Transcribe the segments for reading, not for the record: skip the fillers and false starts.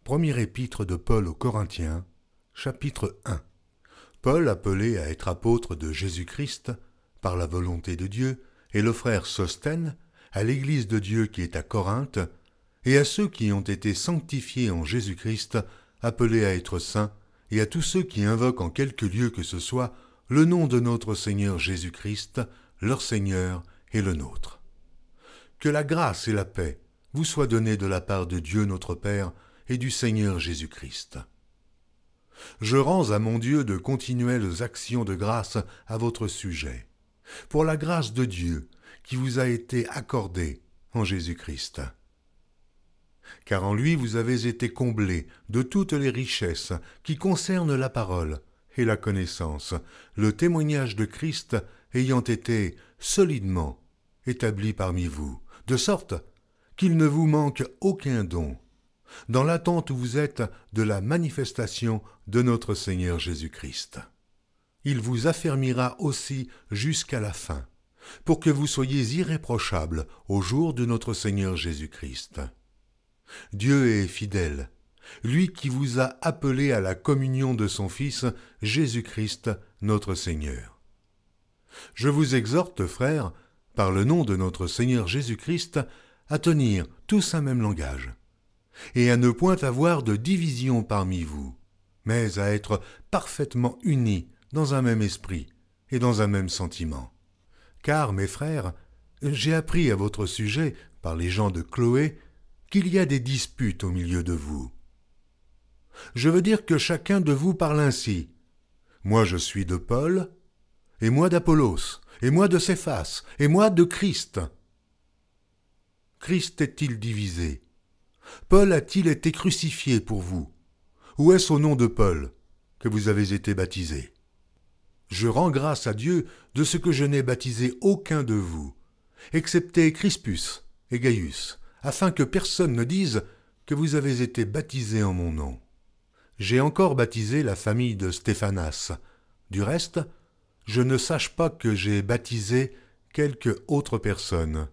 Premier épître de Paul aux Corinthiens, chapitre 1. Paul, appelé à être apôtre de Jésus-Christ, par la volonté de Dieu, et le frère Sosthène, à l'Église de Dieu qui est à Corinthe, et à ceux qui ont été sanctifiés en Jésus-Christ, appelés à être saints, et à tous ceux qui invoquent en quelque lieu que ce soit le nom de notre Seigneur Jésus-Christ, leur Seigneur et le nôtre. Que la grâce et la paix vous soient données de la part de Dieu notre Père et du Seigneur Jésus-Christ. Je rends à mon Dieu de continuelles actions de grâce à votre sujet, pour la grâce de Dieu qui vous a été accordée en Jésus-Christ. Car en lui vous avez été comblés de toutes les richesses qui concernent la parole et la connaissance, le témoignage de Christ ayant été solidement établi parmi vous, de sorte qu'il ne vous manque aucun don, dans l'attente où vous êtes de la manifestation de notre Seigneur Jésus-Christ. Il vous affermira aussi jusqu'à la fin, pour que vous soyez irréprochables au jour de notre Seigneur Jésus-Christ. Dieu est fidèle, lui qui vous a appelés à la communion de son Fils, Jésus-Christ, notre Seigneur. Je vous exhorte, frères, par le nom de notre Seigneur Jésus-Christ, à tenir tous un même langage, et à ne point avoir de division parmi vous, mais à être parfaitement unis dans un même esprit et dans un même sentiment. Car, mes frères, j'ai appris à votre sujet, par les gens de Chloé, qu'il y a des disputes au milieu de vous. Je veux dire que chacun de vous parle ainsi. Moi je suis de Paul, et moi d'Apollos, et moi de Céphas, et moi de Christ. Christ est-il divisé? Paul a-t-il été crucifié pour vous? Ou est-ce au nom de Paul que vous avez été baptisés? Je rends grâce à Dieu de ce que je n'ai baptisé aucun de vous, excepté Crispus et Gaius, afin que personne ne dise que vous avez été baptisés en mon nom. J'ai encore baptisé la famille de Stéphanas. Du reste, je ne sache pas que j'ai baptisé quelque autre personne.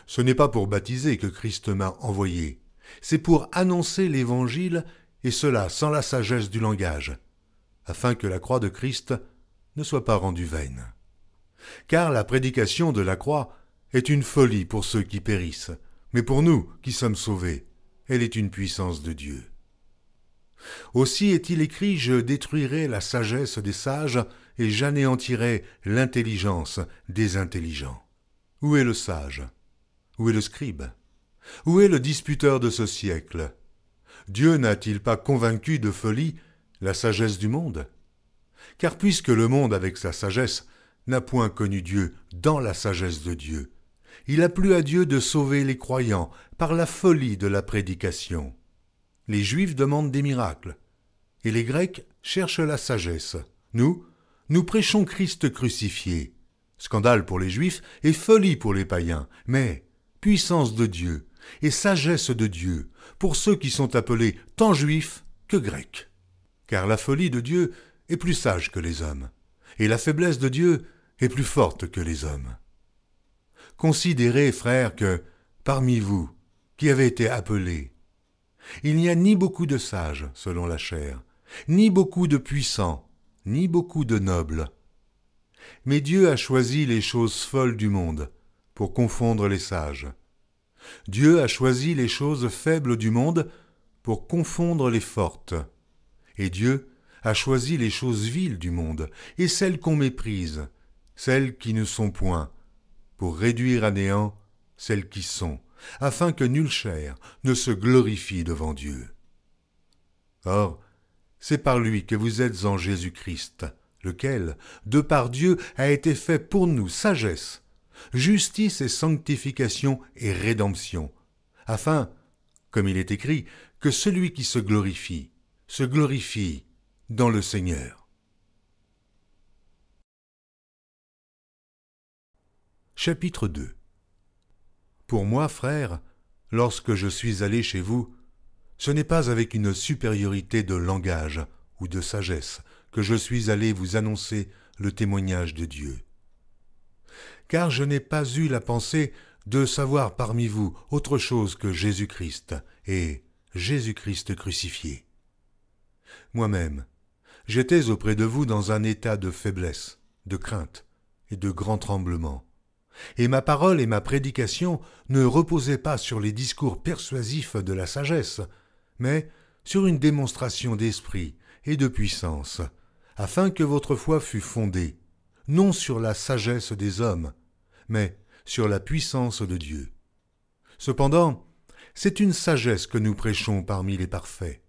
Ce n'est pas pour baptiser que Christ m'a envoyé, c'est pour annoncer l'Évangile, et cela sans la sagesse du langage, afin que la croix de Christ ne soit pas rendue vaine. Car la prédication de la croix est une folie pour ceux qui périssent, mais pour nous qui sommes sauvés, elle est une puissance de Dieu. Aussi est-il écrit, je détruirai la sagesse des sages et j'anéantirai l'intelligence des intelligents. Où est le sage? Où est le scribe? Où est le disputeur de ce siècle? Dieu n'a-t-il pas convaincu de folie la sagesse du monde? Car puisque le monde avec sa sagesse n'a point connu Dieu dans la sagesse de Dieu, il a plu à Dieu de sauver les croyants par la folie de la prédication. Les Juifs demandent des miracles, et les Grecs cherchent la sagesse. Nous prêchons Christ crucifié. Scandale pour les Juifs et folie pour les païens, mais puissance de Dieu et sagesse de Dieu pour ceux qui sont appelés tant Juifs que Grecs. Car la folie de Dieu est plus sage que les hommes, et la faiblesse de Dieu est plus forte que les hommes. Considérez, frères, que, parmi vous, qui avez été appelés, il n'y a ni beaucoup de sages, selon la chair, ni beaucoup de puissants, ni beaucoup de nobles. Mais Dieu a choisi les choses folles du monde pour confondre les sages. Dieu a choisi les choses faibles du monde pour confondre les fortes. Et Dieu a choisi les choses viles du monde et celles qu'on méprise, celles qui ne sont point, pour réduire à néant celles qui sont, afin que nulle chair ne se glorifie devant Dieu. Or, c'est par lui que vous êtes en Jésus-Christ, lequel, de par Dieu, a été fait pour nous sagesse, justice et sanctification et rédemption, afin, comme il est écrit, que celui qui se glorifie dans le Seigneur. Chapitre 2. Pour moi, frères, lorsque je suis allé chez vous, ce n'est pas avec une supériorité de langage ou de sagesse que je suis allé vous annoncer le témoignage de Dieu. Car je n'ai pas eu la pensée de savoir parmi vous autre chose que Jésus-Christ et Jésus-Christ crucifié. Moi-même, j'étais auprès de vous dans un état de faiblesse, de crainte et de grand tremblement. Et ma parole et ma prédication ne reposaient pas sur les discours persuasifs de la sagesse, mais sur une démonstration d'esprit et de puissance, afin que votre foi fût fondée, non sur la sagesse des hommes, mais sur la puissance de Dieu. Cependant, c'est une sagesse que nous prêchons parmi les parfaits,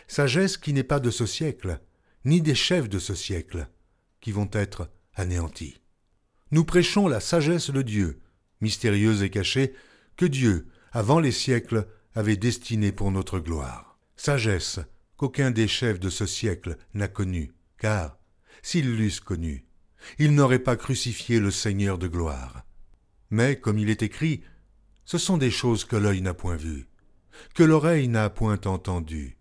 sagesse qui n'est pas de ce siècle, ni des chefs de ce siècle, qui vont être anéantis. Nous prêchons la sagesse de Dieu, mystérieuse et cachée, que Dieu, avant les siècles, avait destinée pour notre gloire. Sagesse qu'aucun des chefs de ce siècle n'a connue, car, s'ils l'eussent connue, ils n'auraient pas crucifié le Seigneur de gloire. Mais, comme il est écrit, ce sont des choses que l'œil n'a point vues, que l'oreille n'a point entendues,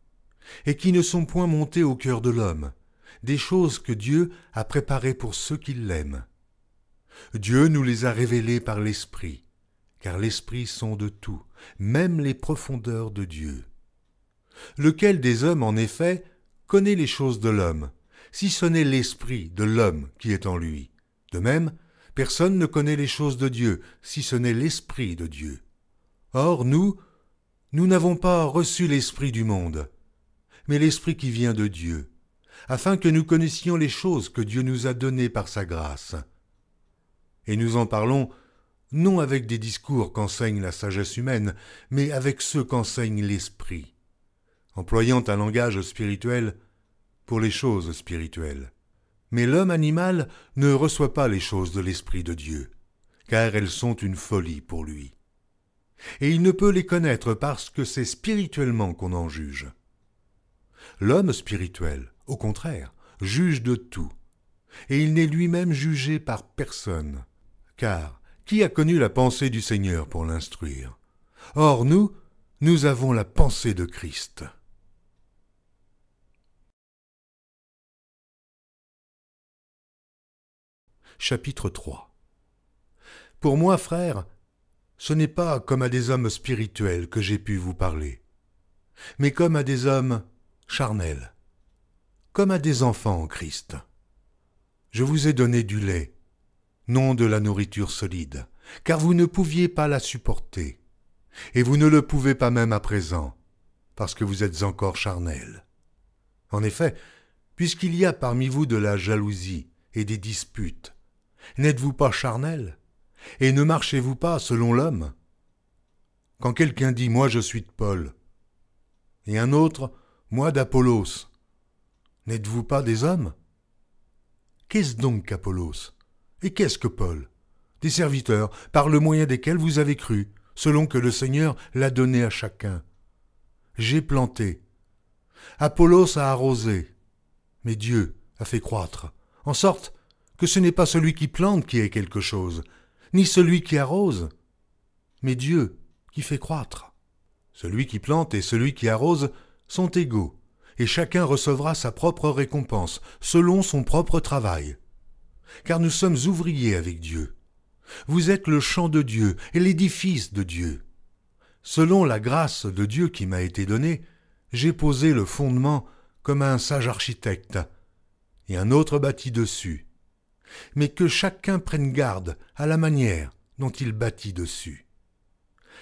et qui ne sont point montées au cœur de l'homme, des choses que Dieu a préparées pour ceux qui l'aiment. Dieu nous les a révélées par l'Esprit, car l'Esprit sonde tout, même les profondeurs de Dieu. Lequel des hommes, en effet, connaît les choses de l'homme, si ce n'est l'Esprit de l'homme qui est en lui? De même, personne ne connaît les choses de Dieu, si ce n'est l'Esprit de Dieu. Or, nous n'avons pas reçu l'Esprit du monde, mais l'Esprit qui vient de Dieu, afin que nous connaissions les choses que Dieu nous a données par sa grâce. Et nous en parlons non avec des discours qu'enseigne la sagesse humaine, mais avec ceux qu'enseigne l'Esprit, employant un langage spirituel pour les choses spirituelles. Mais l'homme animal ne reçoit pas les choses de l'Esprit de Dieu, car elles sont une folie pour lui. Et il ne peut les connaître parce que c'est spirituellement qu'on en juge. L'homme spirituel, au contraire, juge de tout, et il n'est lui-même jugé par personne. Car qui a connu la pensée du Seigneur pour l'instruire? Or nous avons la pensée de Christ. Chapitre 3. Pour moi, frères, ce n'est pas comme à des hommes spirituels que j'ai pu vous parler, mais comme à des hommes charnels, comme à des enfants en Christ. Je vous ai donné du lait, non de la nourriture solide, car vous ne pouviez pas la supporter, et vous ne le pouvez pas même à présent, parce que vous êtes encore charnels. En effet, puisqu'il y a parmi vous de la jalousie et des disputes, n'êtes-vous pas charnels, et ne marchez-vous pas selon l'homme? Quand quelqu'un dit « moi je suis de Paul », et un autre « moi d'Apollos », n'êtes-vous pas des hommes? Qu'est-ce donc qu'Apollos? Et qu'est-ce que Paul? Des serviteurs, par le moyen desquels vous avez cru, selon que le Seigneur l'a donné à chacun. J'ai planté. Apollos a arrosé. Mais Dieu a fait croître, en sorte que ce n'est pas celui qui plante qui est quelque chose, ni celui qui arrose, mais Dieu qui fait croître. Celui qui plante et celui qui arrose sont égaux, et chacun recevra sa propre récompense, selon son propre travail. Car nous sommes ouvriers avec Dieu. Vous êtes le champ de Dieu et l'édifice de Dieu. Selon la grâce de Dieu qui m'a été donnée, j'ai posé le fondement comme un sage architecte, et un autre bâtit dessus. Mais que chacun prenne garde à la manière dont il bâtit dessus.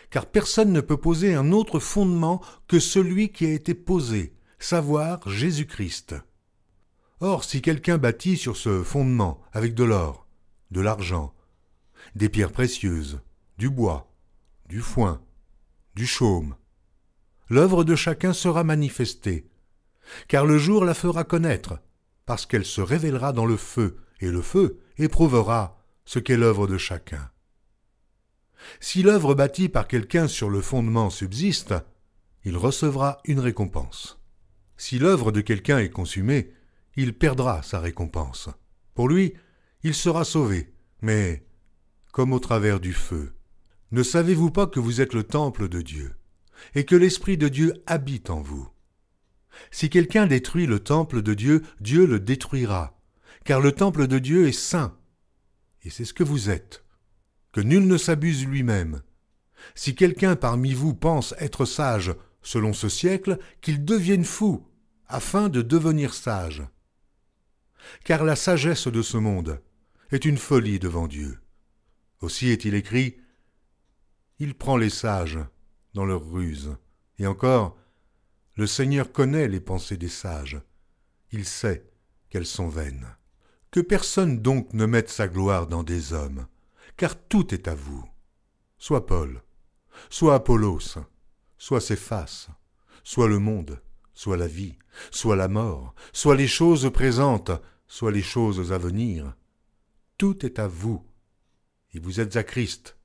Car personne ne peut poser un autre fondement que celui qui a été posé, savoir Jésus-Christ. Or, si quelqu'un bâtit sur ce fondement avec de l'or, de l'argent, des pierres précieuses, du bois, du foin, du chaume, l'œuvre de chacun sera manifestée, car le jour la fera connaître, parce qu'elle se révélera dans le feu, et le feu éprouvera ce qu'est l'œuvre de chacun. Si l'œuvre bâtie par quelqu'un sur le fondement subsiste, il recevra une récompense. Si l'œuvre de quelqu'un est consumée, il perdra sa récompense. Pour lui, il sera sauvé, mais comme au travers du feu. Ne savez-vous pas que vous êtes le temple de Dieu, et que l'Esprit de Dieu habite en vous? Si quelqu'un détruit le temple de Dieu, Dieu le détruira, car le temple de Dieu est saint, et c'est ce que vous êtes. Que nul ne s'abuse lui-même. Si quelqu'un parmi vous pense être sage selon ce siècle, qu'ils deviennent fous, afin de devenir sages. Car la sagesse de ce monde est une folie devant Dieu. Aussi est-il écrit, « Il prend les sages dans leurs ruses. » Et encore, « Le Seigneur connaît les pensées des sages. Il sait qu'elles sont vaines. » Que personne donc ne mette sa gloire dans des hommes, car tout est à vous. Soit Paul, soit Apollos, soit Céphas, soit le monde, soit la vie, soit la mort, soit les choses présentes, soit les choses à venir. Tout est à vous, et vous êtes à Christ,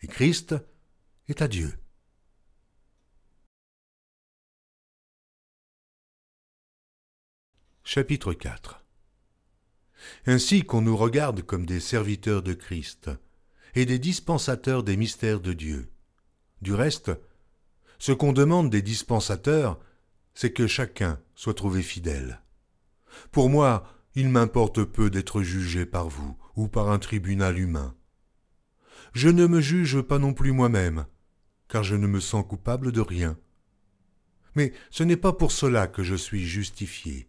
et Christ est à Dieu. Chapitre 4. Ainsi qu'on nous regarde comme des serviteurs de Christ et des dispensateurs des mystères de Dieu. Du reste, ce qu'on demande des dispensateurs, c'est que chacun soit trouvé fidèle. Pour moi, il m'importe peu d'être jugé par vous ou par un tribunal humain. Je ne me juge pas non plus moi-même, car je ne me sens coupable de rien. Mais ce n'est pas pour cela que je suis justifié.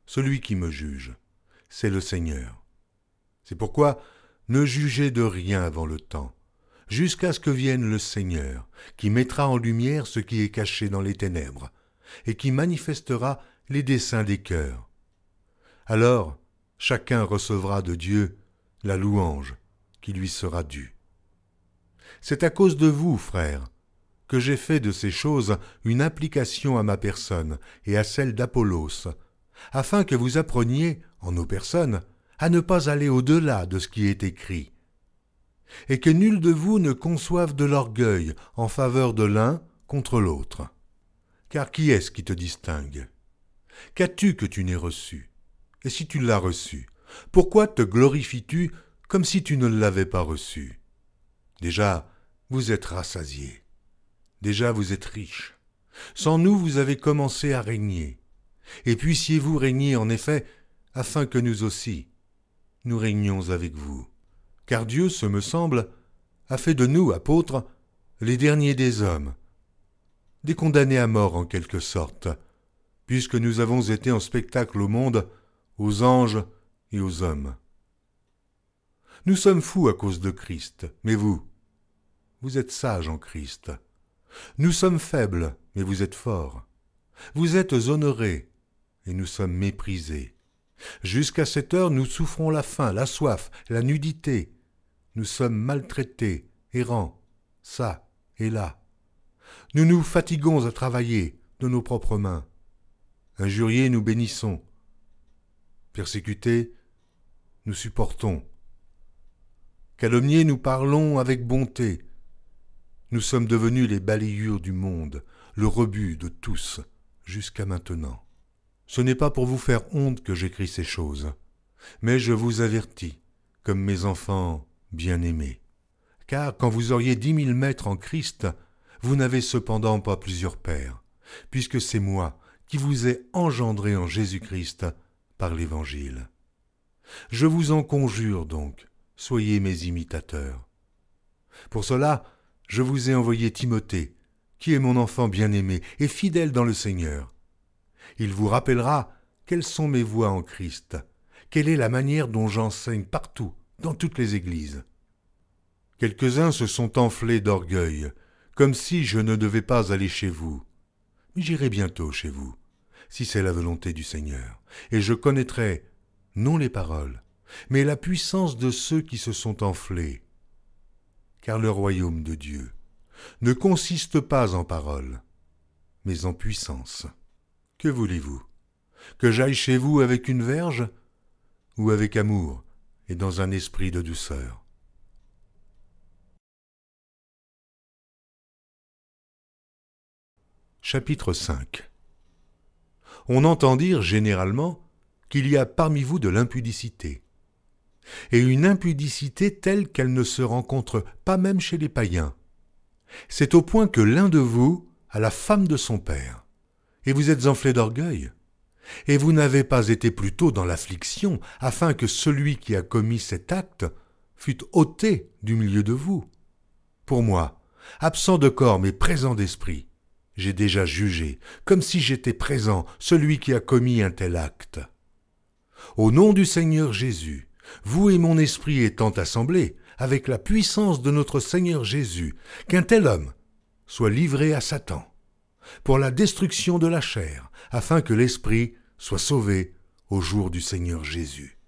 Celui qui me juge, c'est le Seigneur. C'est pourquoi ne jugez de rien avant le temps, jusqu'à ce que vienne le Seigneur, qui mettra en lumière ce qui est caché dans les ténèbres, et qui manifestera les desseins des cœurs. Alors, chacun recevra de Dieu la louange qui lui sera due. C'est à cause de vous, frères, que j'ai fait de ces choses une application à ma personne et à celle d'Apollos, afin que vous appreniez, en nos personnes, à ne pas aller au-delà de ce qui est écrit, et que nul de vous ne conçoive de l'orgueil en faveur de l'un contre l'autre. Car qui est-ce qui te distingue? Qu'as-tu que tu n'aies reçu? Et si tu l'as reçu, pourquoi te glorifies-tu comme si tu ne l'avais pas reçu? Déjà, vous êtes rassasiés. Déjà, vous êtes riches. Sans nous, vous avez commencé à régner. Et puissiez-vous régner en effet, afin que nous aussi, nous régnions avec vous. Car Dieu, ce me semble, a fait de nous, apôtres, les derniers des hommes, des condamnés à mort en quelque sorte, puisque nous avons été en spectacle au monde, aux anges et aux hommes. Nous sommes fous à cause de Christ, mais vous êtes sages en Christ. Nous sommes faibles, mais vous êtes forts. Vous êtes honorés, et nous sommes méprisés. Jusqu'à cette heure, nous souffrons la faim, la soif, la nudité. Nous sommes maltraités, errants, ça et là. Nous nous fatiguons à travailler de nos propres mains. Injuriés, nous bénissons. Persécutés, nous supportons. Calomniés, nous parlons avec bonté. Nous sommes devenus les balayures du monde, le rebut de tous, jusqu'à maintenant. Ce n'est pas pour vous faire honte que j'écris ces choses, mais je vous avertis, comme mes enfants bien-aimés. Car quand vous auriez 10 000 maîtres en Christ, vous n'avez cependant pas plusieurs pères, puisque c'est moi qui vous ai engendré en Jésus-Christ par l'Évangile. Je vous en conjure donc, soyez mes imitateurs. Pour cela, je vous ai envoyé Timothée, qui est mon enfant bien-aimé et fidèle dans le Seigneur. Il vous rappellera quelles sont mes voies en Christ, quelle est la manière dont j'enseigne partout, dans toutes les églises. Quelques-uns se sont enflés d'orgueil, comme si je ne devais pas aller chez vous. Mais j'irai bientôt chez vous, si c'est la volonté du Seigneur, et je connaîtrai, non les paroles, mais la puissance de ceux qui se sont enflés. Car le royaume de Dieu ne consiste pas en paroles, mais en puissance. Que voulez-vous? Que j'aille chez vous avec une verge, ou avec amour et dans un esprit de douceur? Chapitre 5. On entend dire généralement qu'il y a parmi vous de l'impudicité, et une impudicité telle qu'elle ne se rencontre pas même chez les païens. C'est au point que l'un de vous a la femme de son père, et vous êtes enflé d'orgueil. Et vous n'avez pas été plus tôt dans l'affliction, afin que celui qui a commis cet acte fût ôté du milieu de vous. Pour moi, absent de corps mais présent d'esprit, j'ai déjà jugé, comme si j'étais présent, celui qui a commis un tel acte. Au nom du Seigneur Jésus, vous et mon esprit étant assemblés, avec la puissance de notre Seigneur Jésus, qu'un tel homme soit livré à Satan, pour la destruction de la chair, afin que l'esprit soit sauvé au jour du Seigneur Jésus.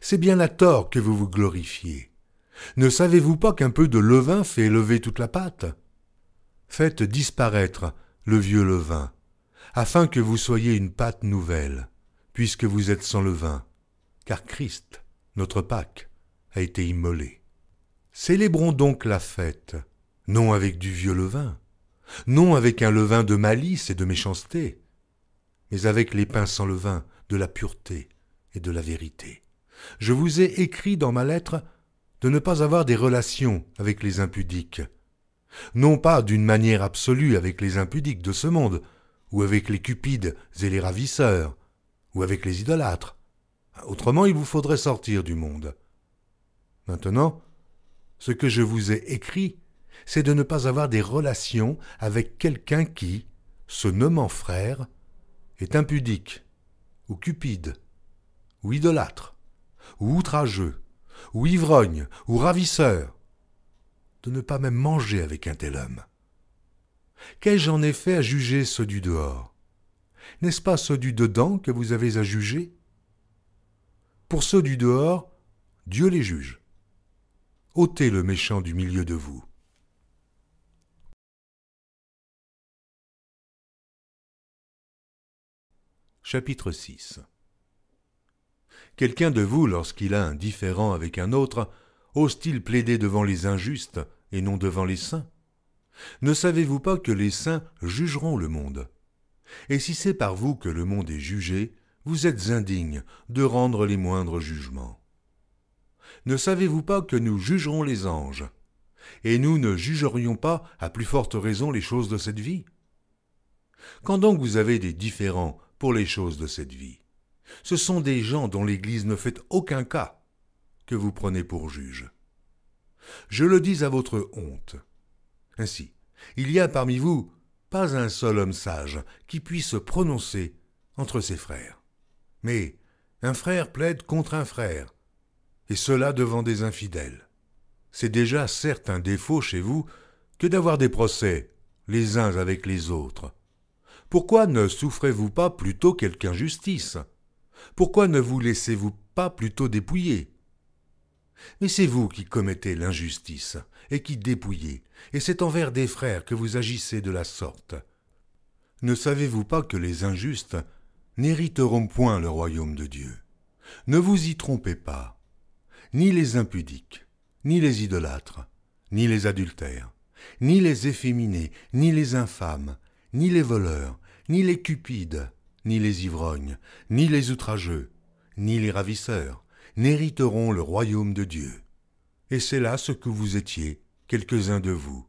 C'est bien à tort que vous vous glorifiez. Ne savez-vous pas qu'un peu de levain fait lever toute la pâte ? Faites disparaître le vieux levain, afin que vous soyez une pâte nouvelle, puisque vous êtes sans levain, car Christ, notre Pâque, a été immolé. Célébrons donc la fête, non avec du vieux levain, non avec un levain de malice et de méchanceté, mais avec les pains sans levain, de la pureté et de la vérité. Je vous ai écrit dans ma lettre de ne pas avoir des relations avec les impudiques, non pas d'une manière absolue avec les impudiques de ce monde, ou avec les cupides et les ravisseurs, ou avec les idolâtres. Autrement, il vous faudrait sortir du monde. Maintenant, ce que je vous ai écrit, c'est de ne pas avoir des relations avec quelqu'un qui, se nommant frère, est impudique, ou cupide, ou idolâtre, ou outrageux, ou ivrogne, ou ravisseur, de ne pas même manger avec un tel homme. Qu'ai-je en effet à juger ceux du dehors? N'est-ce pas ceux du dedans que vous avez à juger? Pour ceux du dehors, Dieu les juge. Ôtez le méchant du milieu de vous. Chapitre 6. Quelqu'un de vous, lorsqu'il a un différend avec un autre, ose-t-il plaider devant les injustes et non devant les saints? Ne savez-vous pas que les saints jugeront le monde? Et si c'est par vous que le monde est jugé, vous êtes indignes de rendre les moindres jugements. Ne savez-vous pas que nous jugerons les anges? Et nous ne jugerions pas à plus forte raison les choses de cette vie? Quand donc vous avez des différends pour les choses de cette vie, ce sont des gens dont l'Église ne fait aucun cas que vous prenez pour juges. Je le dis à votre honte. Ainsi, il y a parmi vous pas un seul homme sage qui puisse se prononcer entre ses frères. Mais un frère plaide contre un frère, et cela devant des infidèles. C'est déjà certes un défaut chez vous que d'avoir des procès les uns avec les autres. Pourquoi ne souffrez-vous pas plutôt quelque injustice? Pourquoi ne vous laissez-vous pas plutôt dépouiller? Mais c'est vous qui commettez l'injustice et qui dépouillez, et c'est envers des frères que vous agissez de la sorte. Ne savez-vous pas que les injustes n'hériteront point le royaume de Dieu? Ne vous y trompez pas. Ni les impudiques, ni les idolâtres, ni les adultères, ni les efféminés, ni les infâmes, ni les voleurs, ni les cupides, ni les ivrognes, ni les outrageux, ni les ravisseurs, n'hériteront le royaume de Dieu. Et c'est là ce que vous étiez, quelques-uns de vous.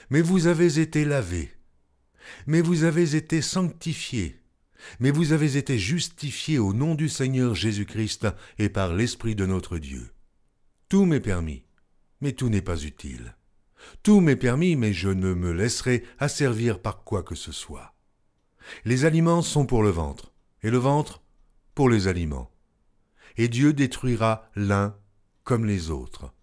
Mais vous avez été lavés, mais vous avez été sanctifiés, mais vous avez été justifiés au nom du Seigneur Jésus-Christ et par l'Esprit de notre Dieu. Tout m'est permis, mais tout n'est pas utile. Tout m'est permis, mais je ne me laisserai asservir par quoi que ce soit. Les aliments sont pour le ventre, et le ventre pour les aliments. Et Dieu détruira l'un comme les autres.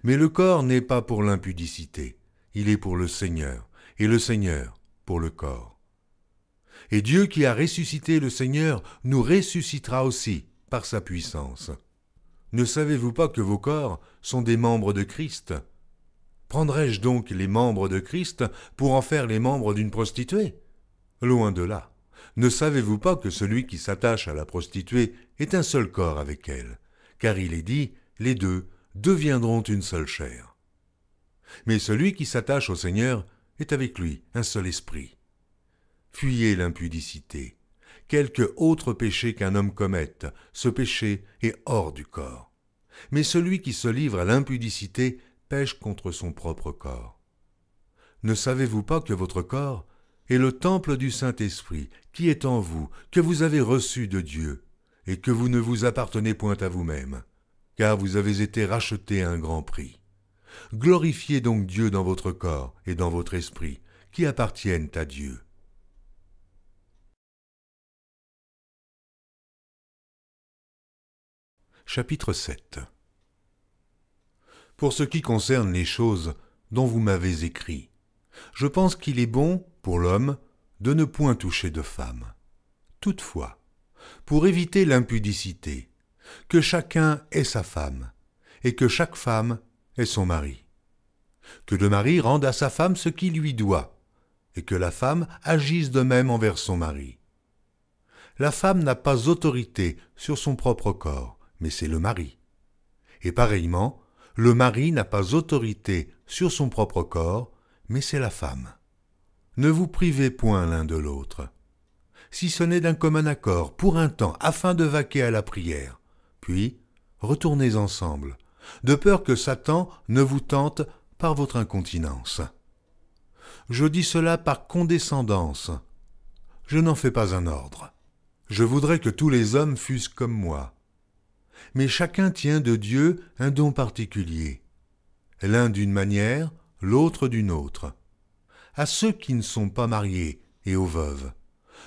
Mais le corps n'est pas pour l'impudicité, il est pour le Seigneur, et le Seigneur pour le corps. Et Dieu qui a ressuscité le Seigneur nous ressuscitera aussi par sa puissance. Ne savez-vous pas que vos corps sont des membres de Christ? Prendrais-je donc les membres de Christ pour en faire les membres d'une prostituée? Loin de là. Ne savez-vous pas que celui qui s'attache à la prostituée est un seul corps avec elle, car il est dit, les deux deviendront une seule chair. Mais celui qui s'attache au Seigneur est avec lui un seul esprit. Fuyez l'impudicité. Quelque autre péché qu'un homme commette, ce péché est hors du corps. Mais celui qui se livre à l'impudicité pêche contre son propre corps. Ne savez-vous pas que votre corps est le temple du Saint-Esprit qui est en vous, que vous avez reçu de Dieu, et que vous ne vous appartenez point à vous-même, car vous avez été rachetés à un grand prix. Glorifiez donc Dieu dans votre corps et dans votre esprit, qui appartiennent à Dieu. Chapitre 7. Pour ce qui concerne les choses dont vous m'avez écrit, je pense qu'il est bon, pour l'homme, de ne point toucher de femme. Toutefois, pour éviter l'impudicité, que chacun ait sa femme, et que chaque femme ait son mari. Que le mari rende à sa femme ce qu'il lui doit, et que la femme agisse de même envers son mari. La femme n'a pas autorité sur son propre corps, mais c'est le mari. Et pareillement, le mari n'a pas autorité sur son propre corps, mais c'est la femme. Ne vous privez point l'un de l'autre, si ce n'est d'un commun accord, pour un temps, afin de vaquer à la prière, puis retournez ensemble, de peur que Satan ne vous tente par votre incontinence. Je dis cela par condescendance. Je n'en fais pas un ordre. Je voudrais que tous les hommes fussent comme moi. Mais chacun tient de Dieu un don particulier, l'un d'une manière, l'autre d'une autre. À ceux qui ne sont pas mariés et aux veuves,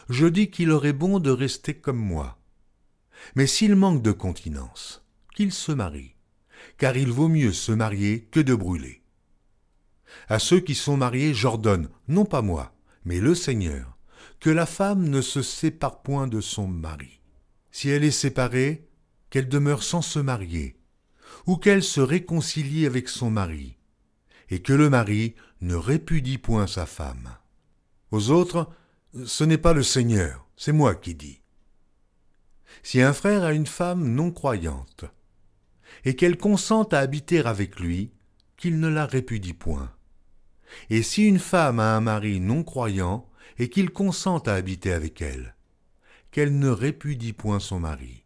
je dis qu'il aurait bon de rester comme moi. Mais s'ils manquent de continence, qu'ils se marient, car il vaut mieux se marier que de brûler. À ceux qui sont mariés, j'ordonne, non pas moi, mais le Seigneur, que la femme ne se sépare point de son mari. Si elle est séparée, qu'elle demeure sans se marier, ou qu'elle se réconcilie avec son mari, et que le mari ne répudie point sa femme. Aux autres, ce n'est pas le Seigneur, c'est moi qui dis. Si un frère a une femme non croyante, et qu'elle consente à habiter avec lui, qu'il ne la répudie point. Et si une femme a un mari non croyant, et qu'il consente à habiter avec elle, qu'elle ne répudie point son mari.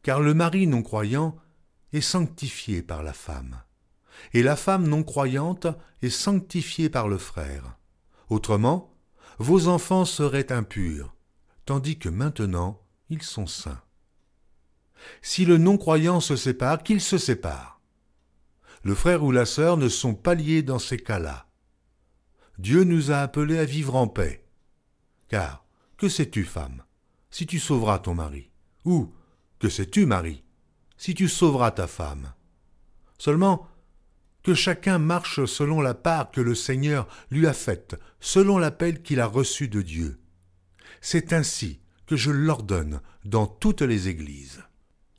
Car le mari non croyant est sanctifié par la femme, et la femme non croyante est sanctifiée par le frère. Autrement, vos enfants seraient impurs, tandis que maintenant ils sont saints. Si le non-croyant se sépare, qu'il se sépare. Le frère ou la sœur ne sont pas liés dans ces cas-là. Dieu nous a appelés à vivre en paix. Car, que sais-tu, femme, si tu sauveras ton mari? Ou, que sais-tu, mari, si tu sauveras ta femme? Seulement, que chacun marche selon la part que le Seigneur lui a faite, selon l'appel qu'il a reçu de Dieu. C'est ainsi que je l'ordonne dans toutes les églises.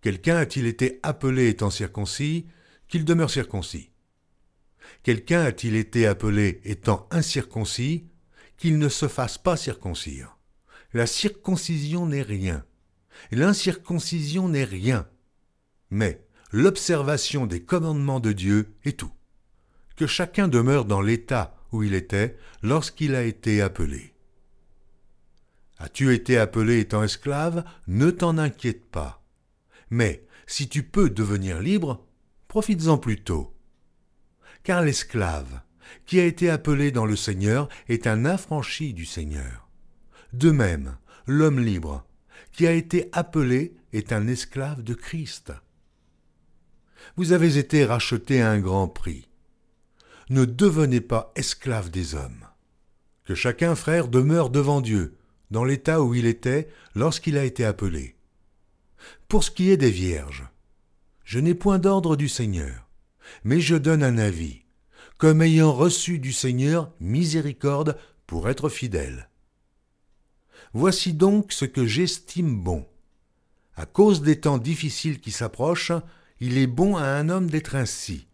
Quelqu'un a-t-il été appelé étant circoncis, qu'il demeure circoncis. Quelqu'un a-t-il été appelé étant incirconcis, qu'il ne se fasse pas circoncire. La circoncision n'est rien, l'incirconcision n'est rien, mais l'observation des commandements de Dieu est tout. Que chacun demeure dans l'état où il était lorsqu'il a été appelé. As-tu été appelé étant esclave? Ne t'en inquiète pas. Mais si tu peux devenir libre, profites-en plutôt. Car l'esclave, qui a été appelé dans le Seigneur, est un affranchi du Seigneur. De même, l'homme libre, qui a été appelé, est un esclave de Christ. Vous avez été rachetés à un grand prix. Ne devenez pas esclaves des hommes. Que chacun, frère, demeure devant Dieu, dans l'état où il était lorsqu'il a été appelé. Pour ce qui est des vierges, je n'ai point d'ordre du Seigneur, mais je donne un avis, comme ayant reçu du Seigneur miséricorde pour être fidèle. Voici donc ce que j'estime bon. À cause des temps difficiles qui s'approchent, il est bon à un homme d'être ainsi.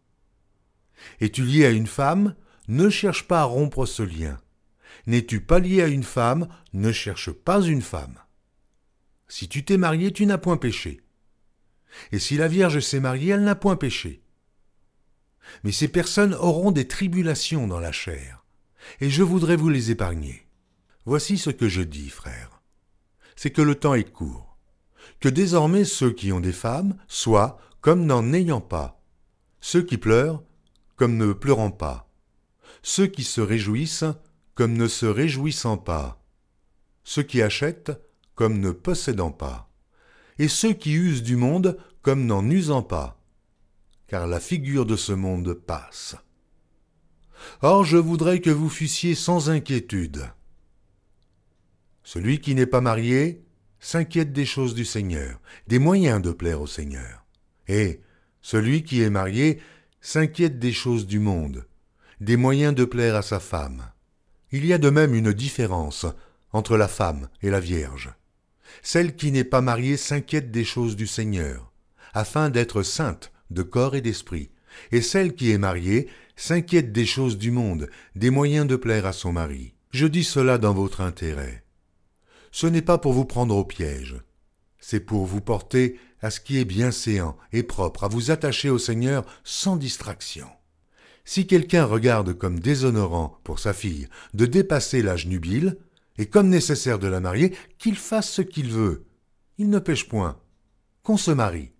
Es-tu lié à une femme? Ne cherche pas à rompre ce lien. N'es-tu pas lié à une femme? Ne cherche pas une femme. Si tu t'es marié, tu n'as point péché. Et si la Vierge s'est mariée, elle n'a point péché. Mais ces personnes auront des tribulations dans la chair, et je voudrais vous les épargner. Voici ce que je dis, frères. C'est que le temps est court, que désormais ceux qui ont des femmes soient comme n'en ayant pas, ceux qui pleurent comme ne pleurant pas, ceux qui se réjouissent comme ne se réjouissant pas, ceux qui achètent comme ne possédant pas, et ceux qui usent du monde comme n'en usant pas, car la figure de ce monde passe. Or je voudrais que vous fussiez sans inquiétude. Celui qui n'est pas marié s'inquiète des choses du Seigneur, des moyens de plaire au Seigneur. Et celui qui est marié s'inquiète des choses du monde, des moyens de plaire à sa femme. Il y a de même une différence entre la femme et la vierge. Celle qui n'est pas mariée s'inquiète des choses du Seigneur, afin d'être sainte de corps et d'esprit, et celle qui est mariée s'inquiète des choses du monde, des moyens de plaire à son mari. Je dis cela dans votre intérêt. Ce n'est pas pour vous prendre au piège, c'est pour vous porter à ce qui est bienséant et propre, à vous attacher au Seigneur sans distraction. Si quelqu'un regarde comme déshonorant pour sa fille de dépasser l'âge nubile, et comme nécessaire de la marier, qu'il fasse ce qu'il veut. Il ne pêche point. Qu'on se marie.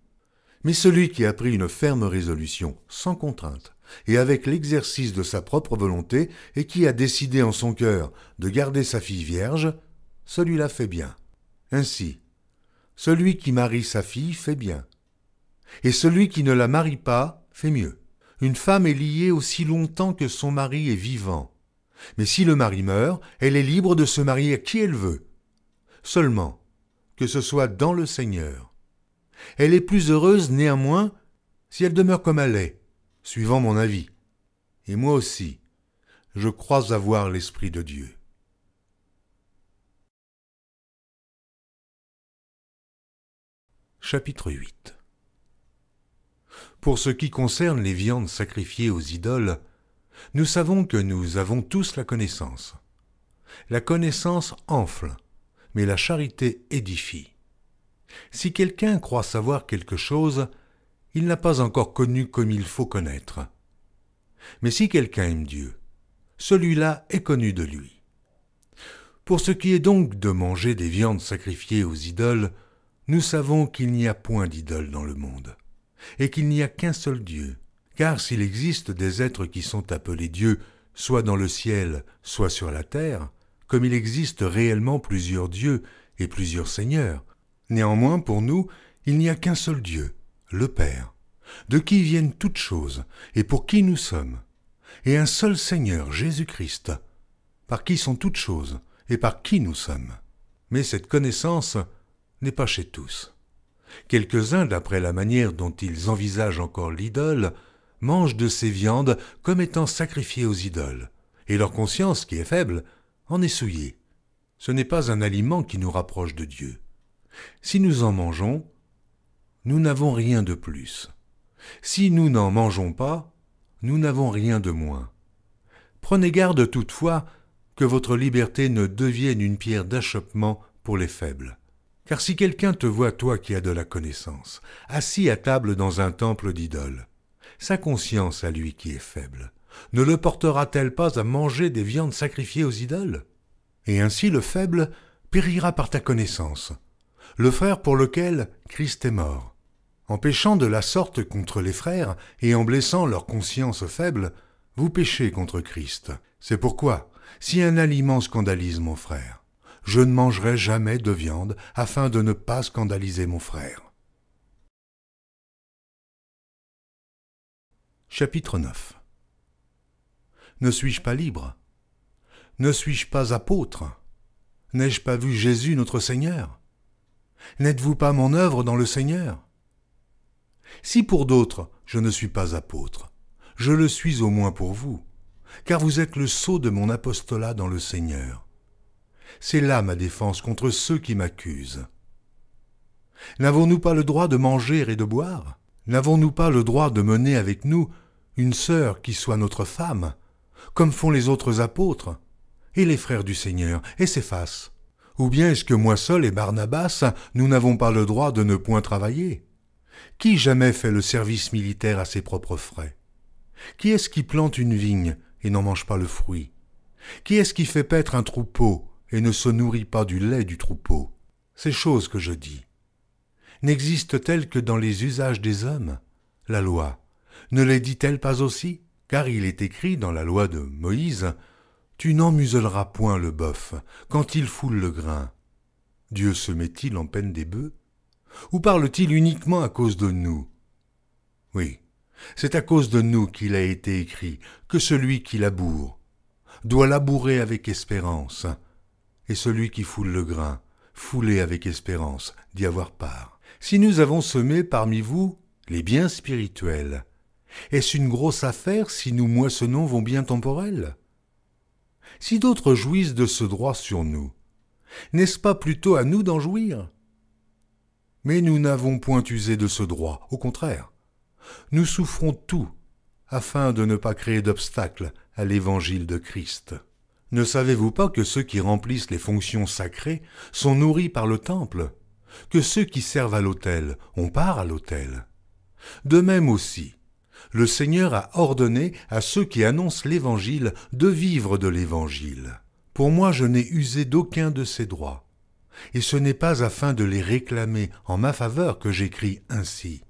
Mais celui qui a pris une ferme résolution, sans contrainte, et avec l'exercice de sa propre volonté, et qui a décidé en son cœur de garder sa fille vierge, celui-là fait bien. Ainsi, celui qui marie sa fille fait bien. Et celui qui ne la marie pas fait mieux. Une femme est liée aussi longtemps que son mari est vivant. Mais si le mari meurt, elle est libre de se marier à qui elle veut. Seulement, que ce soit dans le Seigneur. Elle est plus heureuse néanmoins si elle demeure comme elle est, suivant mon avis. Et moi aussi, je crois avoir l'Esprit de Dieu. Chapitre 8. Pour ce qui concerne les viandes sacrifiées aux idoles, nous savons que nous avons tous la connaissance. La connaissance enfle, mais la charité édifie. Si quelqu'un croit savoir quelque chose, il n'a pas encore connu comme il faut connaître. Mais si quelqu'un aime Dieu, celui-là est connu de lui. Pour ce qui est donc de manger des viandes sacrifiées aux idoles, nous savons qu'il n'y a point d'idole dans le monde, et qu'il n'y a qu'un seul Dieu. Car s'il existe des êtres qui sont appelés dieux, soit dans le ciel, soit sur la terre, comme il existe réellement plusieurs dieux et plusieurs seigneurs, néanmoins pour nous, il n'y a qu'un seul Dieu, le Père, de qui viennent toutes choses et pour qui nous sommes, et un seul Seigneur, Jésus-Christ, par qui sont toutes choses et par qui nous sommes. Mais cette connaissance n'est pas chez tous. Quelques-uns, d'après la manière dont ils envisagent encore l'idole, mangent de ces viandes comme étant sacrifiées aux idoles, et leur conscience, qui est faible, en est souillée. Ce n'est pas un aliment qui nous rapproche de Dieu. Si nous en mangeons, nous n'avons rien de plus. Si nous n'en mangeons pas, nous n'avons rien de moins. Prenez garde toutefois que votre liberté ne devienne une pierre d'achoppement pour les faibles. Car si quelqu'un te voit, toi qui as de la connaissance, assis à table dans un temple d'idoles, sa conscience à lui qui est faible, ne le portera-t-elle pas à manger des viandes sacrifiées aux idoles? Et ainsi le faible périra par ta connaissance, le frère pour lequel Christ est mort. En péchant de la sorte contre les frères et en blessant leur conscience faible, vous péchez contre Christ. C'est pourquoi, si un aliment scandalise mon frère, je ne mangerai jamais de viande afin de ne pas scandaliser mon frère. Chapitre 9. Ne suis-je pas libre? Ne suis-je pas apôtre? N'ai-je pas vu Jésus notre Seigneur? N'êtes-vous pas mon œuvre dans le Seigneur? Si pour d'autres je ne suis pas apôtre, je le suis au moins pour vous, car vous êtes le sceau de mon apostolat dans le Seigneur. C'est là ma défense contre ceux qui m'accusent. N'avons-nous pas le droit de manger et de boire? N'avons-nous pas le droit de mener avec nous une sœur qui soit notre femme, comme font les autres apôtres, et les frères du Seigneur, et Céphas? Ou bien est-ce que moi seul et Barnabas, nous n'avons pas le droit de ne point travailler? Qui jamais fait le service militaire à ses propres frais? Qui est-ce qui plante une vigne et n'en mange pas le fruit? Qui est-ce qui fait paître un troupeau et ne se nourrit pas du lait du troupeau? Ces choses que je dis, n'existent-elles que dans les usages des hommes? La loi ne les dit-elle pas aussi? Car il est écrit dans la loi de Moïse, « Tu n'en muselleras point le bœuf quand il foule le grain. » Dieu se met-il en peine des bœufs? Ou parle-t-il uniquement à cause de nous? Oui, C'est à cause de nous qu'il a été écrit que celui qui laboure doit labourer avec espérance, et celui qui foule le grain, fouler avec espérance d'y avoir part. Si nous avons semé parmi vous les biens spirituels, est-ce une grosse affaire si nous moissonnons vos biens temporels? Si d'autres jouissent de ce droit sur nous, n'est-ce pas plutôt à nous d'en jouir? Mais nous n'avons point usé de ce droit, au contraire. Nous souffrons tout, afin de ne pas créer d'obstacle à l'évangile de Christ. Ne savez-vous pas que ceux qui remplissent les fonctions sacrées sont nourris par le temple, que ceux qui servent à l'autel ont part à l'autel? De même aussi, le Seigneur a ordonné à ceux qui annoncent l'Évangile de vivre de l'Évangile. Pour moi, je n'ai usé d'aucun de ces droits, et ce n'est pas afin de les réclamer en ma faveur que j'écris ainsi,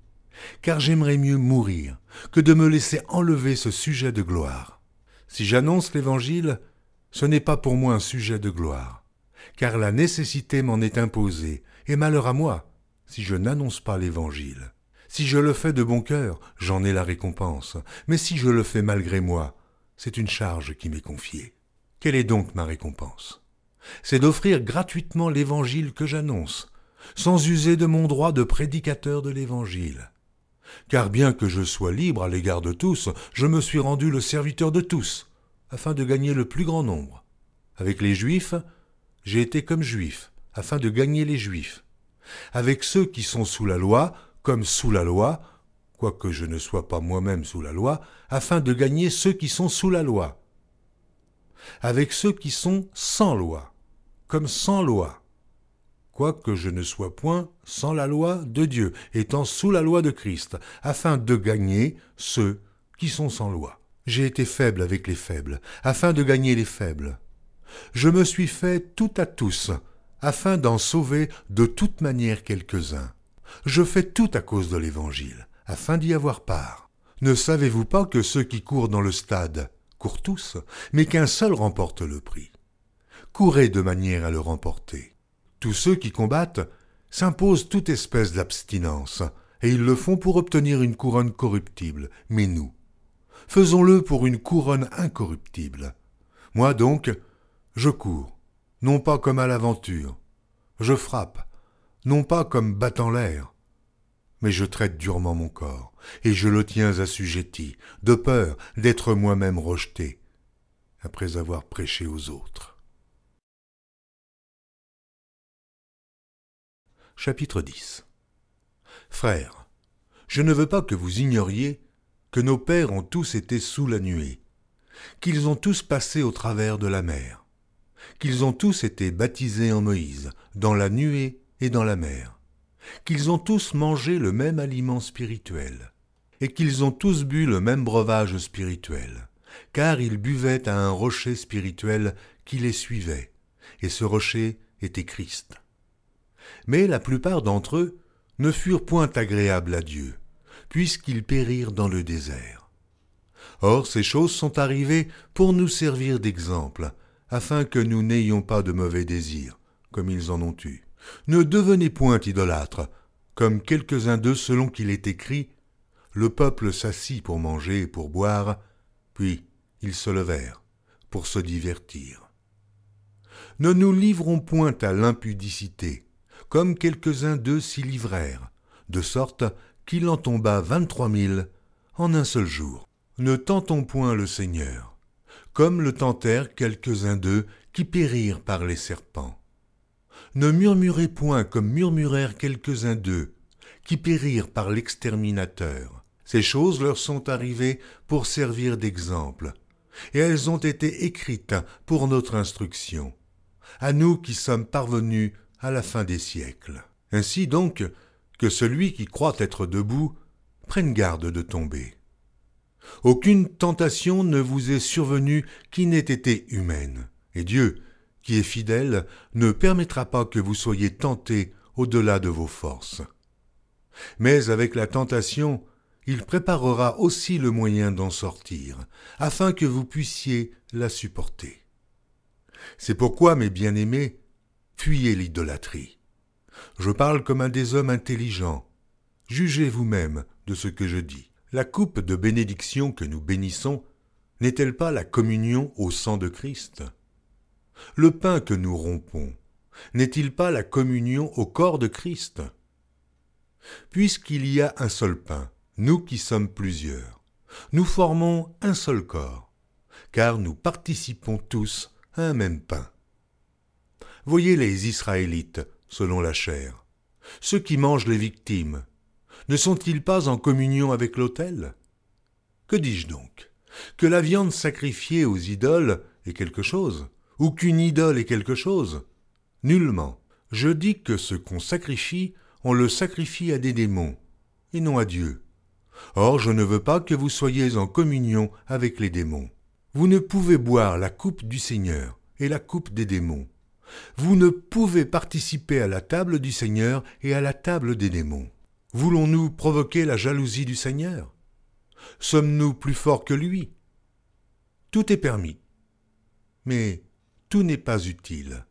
car j'aimerais mieux mourir que de me laisser enlever ce sujet de gloire. Si j'annonce l'Évangile, ce n'est pas pour moi un sujet de gloire, car la nécessité m'en est imposée, et malheur à moi si je n'annonce pas l'Évangile. Si je le fais de bon cœur, j'en ai la récompense, mais si je le fais malgré moi, c'est une charge qui m'est confiée. Quelle est donc ma récompense? C'est d'offrir gratuitement l'Évangile que j'annonce, sans user de mon droit de prédicateur de l'Évangile. Car bien que je sois libre à l'égard de tous, je me suis rendu le serviteur de tous, afin de gagner le plus grand nombre. Avec les Juifs, j'ai été comme Juif, afin de gagner les Juifs. Avec ceux qui sont sous la loi, comme sous la loi, quoique je ne sois pas moi-même sous la loi, afin de gagner ceux qui sont sous la loi. Avec ceux qui sont sans loi, comme sans loi, quoique je ne sois point sans la loi de Dieu, étant sous la loi de Christ, afin de gagner ceux qui sont sans loi. J'ai été faible avec les faibles, afin de gagner les faibles. Je me suis fait tout à tous, afin d'en sauver de toute manière quelques-uns. Je fais tout à cause de l'Évangile, afin d'y avoir part. Ne savez-vous pas que ceux qui courent dans le stade courent tous, mais qu'un seul remporte le prix? Courez de manière à le remporter. Tous ceux qui combattent s'imposent toute espèce d'abstinence, et ils le font pour obtenir une couronne corruptible, mais nous, faisons-le pour une couronne incorruptible. Moi donc, je cours, non pas comme à l'aventure, je frappe, non pas comme battant l'air, mais je traite durement mon corps, et je le tiens assujetti, de peur d'être moi-même rejeté, après avoir prêché aux autres. Chapitre 10. Frères, je ne veux pas que vous ignoriez que nos pères ont tous été sous la nuée, qu'ils ont tous passé au travers de la mer, qu'ils ont tous été baptisés en Moïse, dans la nuée et dans la mer, qu'ils ont tous mangé le même aliment spirituel, et qu'ils ont tous bu le même breuvage spirituel, car ils buvaient à un rocher spirituel qui les suivait, et ce rocher était Christ. Mais la plupart d'entre eux ne furent point agréables à Dieu, puisqu'ils périrent dans le désert. Or ces choses sont arrivées pour nous servir d'exemple, afin que nous n'ayons pas de mauvais désirs, comme ils en ont eu. Ne devenez point idolâtres, comme quelques-uns d'eux selon qu'il est écrit, « Le peuple s'assit pour manger et pour boire, puis ils se levèrent pour se divertir. » Ne nous livrons point à l'impudicité, comme quelques-uns d'eux s'y livrèrent, de sorte qu'il en tomba 23 000 en un seul jour. Ne tentons point le Seigneur, comme le tentèrent quelques-uns d'eux qui périrent par les serpents. Ne murmurez point comme murmurèrent quelques-uns d'eux, qui périrent par l'exterminateur. Ces choses leur sont arrivées pour servir d'exemple, et elles ont été écrites pour notre instruction, à nous qui sommes parvenus à la fin des siècles. Ainsi donc, que celui qui croit être debout prenne garde de tomber. Aucune tentation ne vous est survenue qui n'ait été humaine, et Dieu, qui est fidèle, ne permettra pas que vous soyez tentés au-delà de vos forces. Mais avec la tentation, il préparera aussi le moyen d'en sortir, afin que vous puissiez la supporter. C'est pourquoi, mes bien-aimés, fuyez l'idolâtrie. Je parle comme un des hommes intelligents. Jugez vous-même de ce que je dis. La coupe de bénédiction que nous bénissons n'est-elle pas la communion au sang de Christ? Le pain que nous rompons n'est-il pas la communion au corps de Christ? Puisqu'il y a un seul pain, nous qui sommes plusieurs, nous formons un seul corps, car nous participons tous à un même pain. Voyez les Israélites, selon la chair, ceux qui mangent les victimes, ne sont-ils pas en communion avec l'autel? Que dis-je donc? Que la viande sacrifiée aux idoles est quelque chose, ou qu'une idole est quelque chose? Nullement. Je dis que ce qu'on sacrifie, on le sacrifie à des démons, et non à Dieu. Or, je ne veux pas que vous soyez en communion avec les démons. Vous ne pouvez boire la coupe du Seigneur et la coupe des démons. Vous ne pouvez participer à la table du Seigneur et à la table des démons. Voulons-nous provoquer la jalousie du Seigneur? Sommes-nous plus forts que lui? Tout est permis, mais tout n'est pas utile.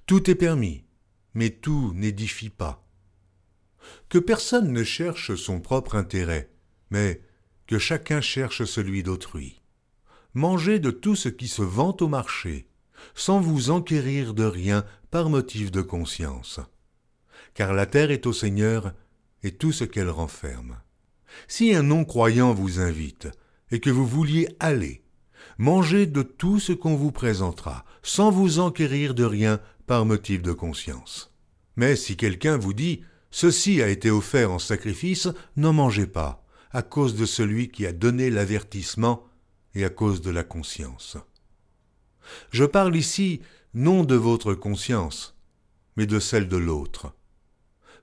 Tout est permis, mais tout n'édifie pas. Que personne ne cherche son propre intérêt, mais que chacun cherche celui d'autrui. Mangez de tout ce qui se vend au marché, sans vous enquérir de rien par motif de conscience. Car la terre est au Seigneur et tout ce qu'elle renferme. Si un non-croyant vous invite et que vous vouliez aller, mangez de tout ce qu'on vous présentera, sans vous enquérir de rien par motif de conscience. Mais si quelqu'un vous dit « Ceci a été offert en sacrifice », n'en mangez pas, à cause de celui qui a donné l'avertissement et à cause de la conscience. Je parle ici non de votre conscience, mais de celle de l'autre.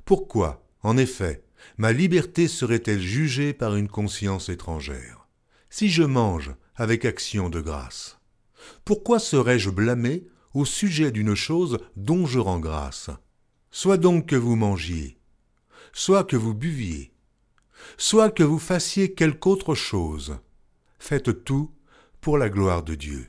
Pourquoi, en effet, ma liberté serait-elle jugée par une conscience étrangère? Si je mange avec action de grâce, pourquoi serais-je blâmé au sujet d'une chose dont je rends grâce? Soit donc que vous mangiez, soit que vous buviez, soit que vous fassiez quelque autre chose, faites tout pour la gloire de Dieu.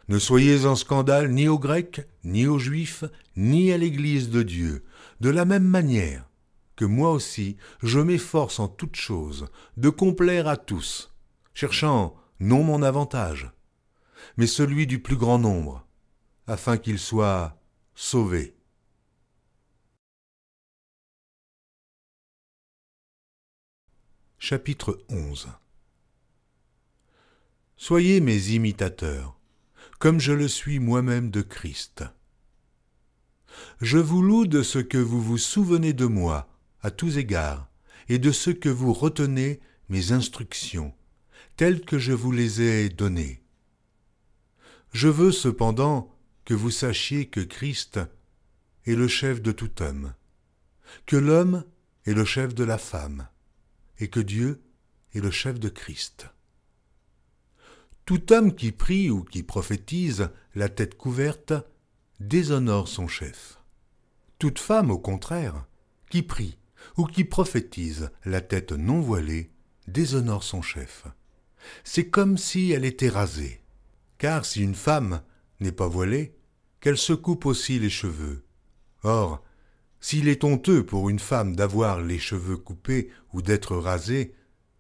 Ne soyez en scandale ni aux Grecs, ni aux Juifs, ni à l'Église de Dieu, de la même manière que moi aussi je m'efforce en toutes choses de complaire à tous, cherchant non mon avantage, mais celui du plus grand nombre, afin qu'ils soient sauvés. Chapitre 11. Soyez mes imitateurs, comme je le suis moi-même de Christ. Je vous loue de ce que vous vous souvenez de moi, à tous égards, et de ce que vous retenez mes instructions, telles que je vous les ai données. Je veux cependant que vous sachiez que Christ est le chef de tout homme, que l'homme est le chef de la femme, et que Dieu est le chef de Christ. Tout homme qui prie ou qui prophétise, la tête couverte, déshonore son chef. Toute femme, au contraire, qui prie ou qui prophétise, la tête non voilée, déshonore son chef. C'est comme si elle était rasée. Car si une femme n'est pas voilée, qu'elle se coupe aussi les cheveux. Or, s'il est honteux pour une femme d'avoir les cheveux coupés ou d'être rasée,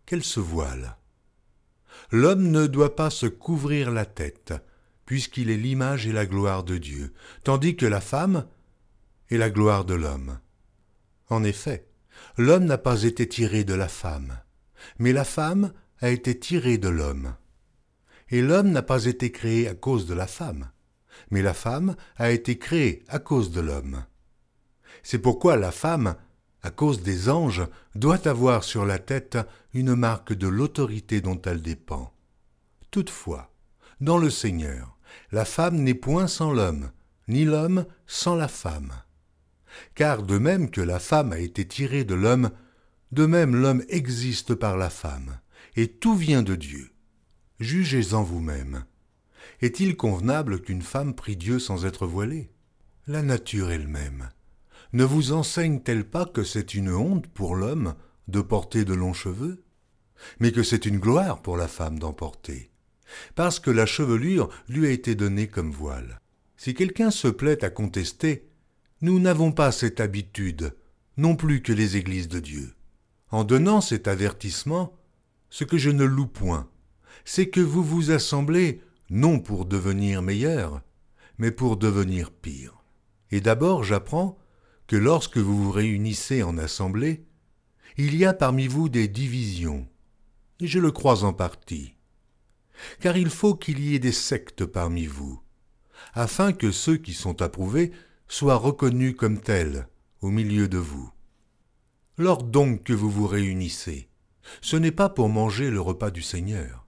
qu'elle se voile. L'homme ne doit pas se couvrir la tête, puisqu'il est l'image et la gloire de Dieu, tandis que la femme est la gloire de l'homme. En effet, l'homme n'a pas été tiré de la femme, mais la femme a été tirée de l'homme. Et l'homme n'a pas été créé à cause de la femme, mais la femme a été créée à cause de l'homme. C'est pourquoi la femme, à cause des anges, doit avoir sur la tête une marque de l'autorité dont elle dépend. Toutefois, dans le Seigneur, la femme n'est point sans l'homme, ni l'homme sans la femme. Car de même que la femme a été tirée de l'homme, de même l'homme existe par la femme, et tout vient de Dieu. Jugez-en vous-même. Est-il convenable qu'une femme prie Dieu sans être voilée? La nature elle-même ne vous enseigne-t-elle pas que c'est une honte pour l'homme de porter de longs cheveux, mais que c'est une gloire pour la femme d'en porter, parce que la chevelure lui a été donnée comme voile? Si quelqu'un se plaît à contester, nous n'avons pas cette habitude, non plus que les églises de Dieu. En donnant cet avertissement, ce que je ne loue point, c'est que vous vous assemblez non pour devenir meilleur, mais pour devenir pire. Et d'abord j'apprends que lorsque vous vous réunissez en assemblée, il y a parmi vous des divisions, et je le crois en partie. Car il faut qu'il y ait des sectes parmi vous, afin que ceux qui sont approuvés soient reconnus comme tels au milieu de vous. Lors donc que vous vous réunissez, ce n'est pas pour manger le repas du Seigneur,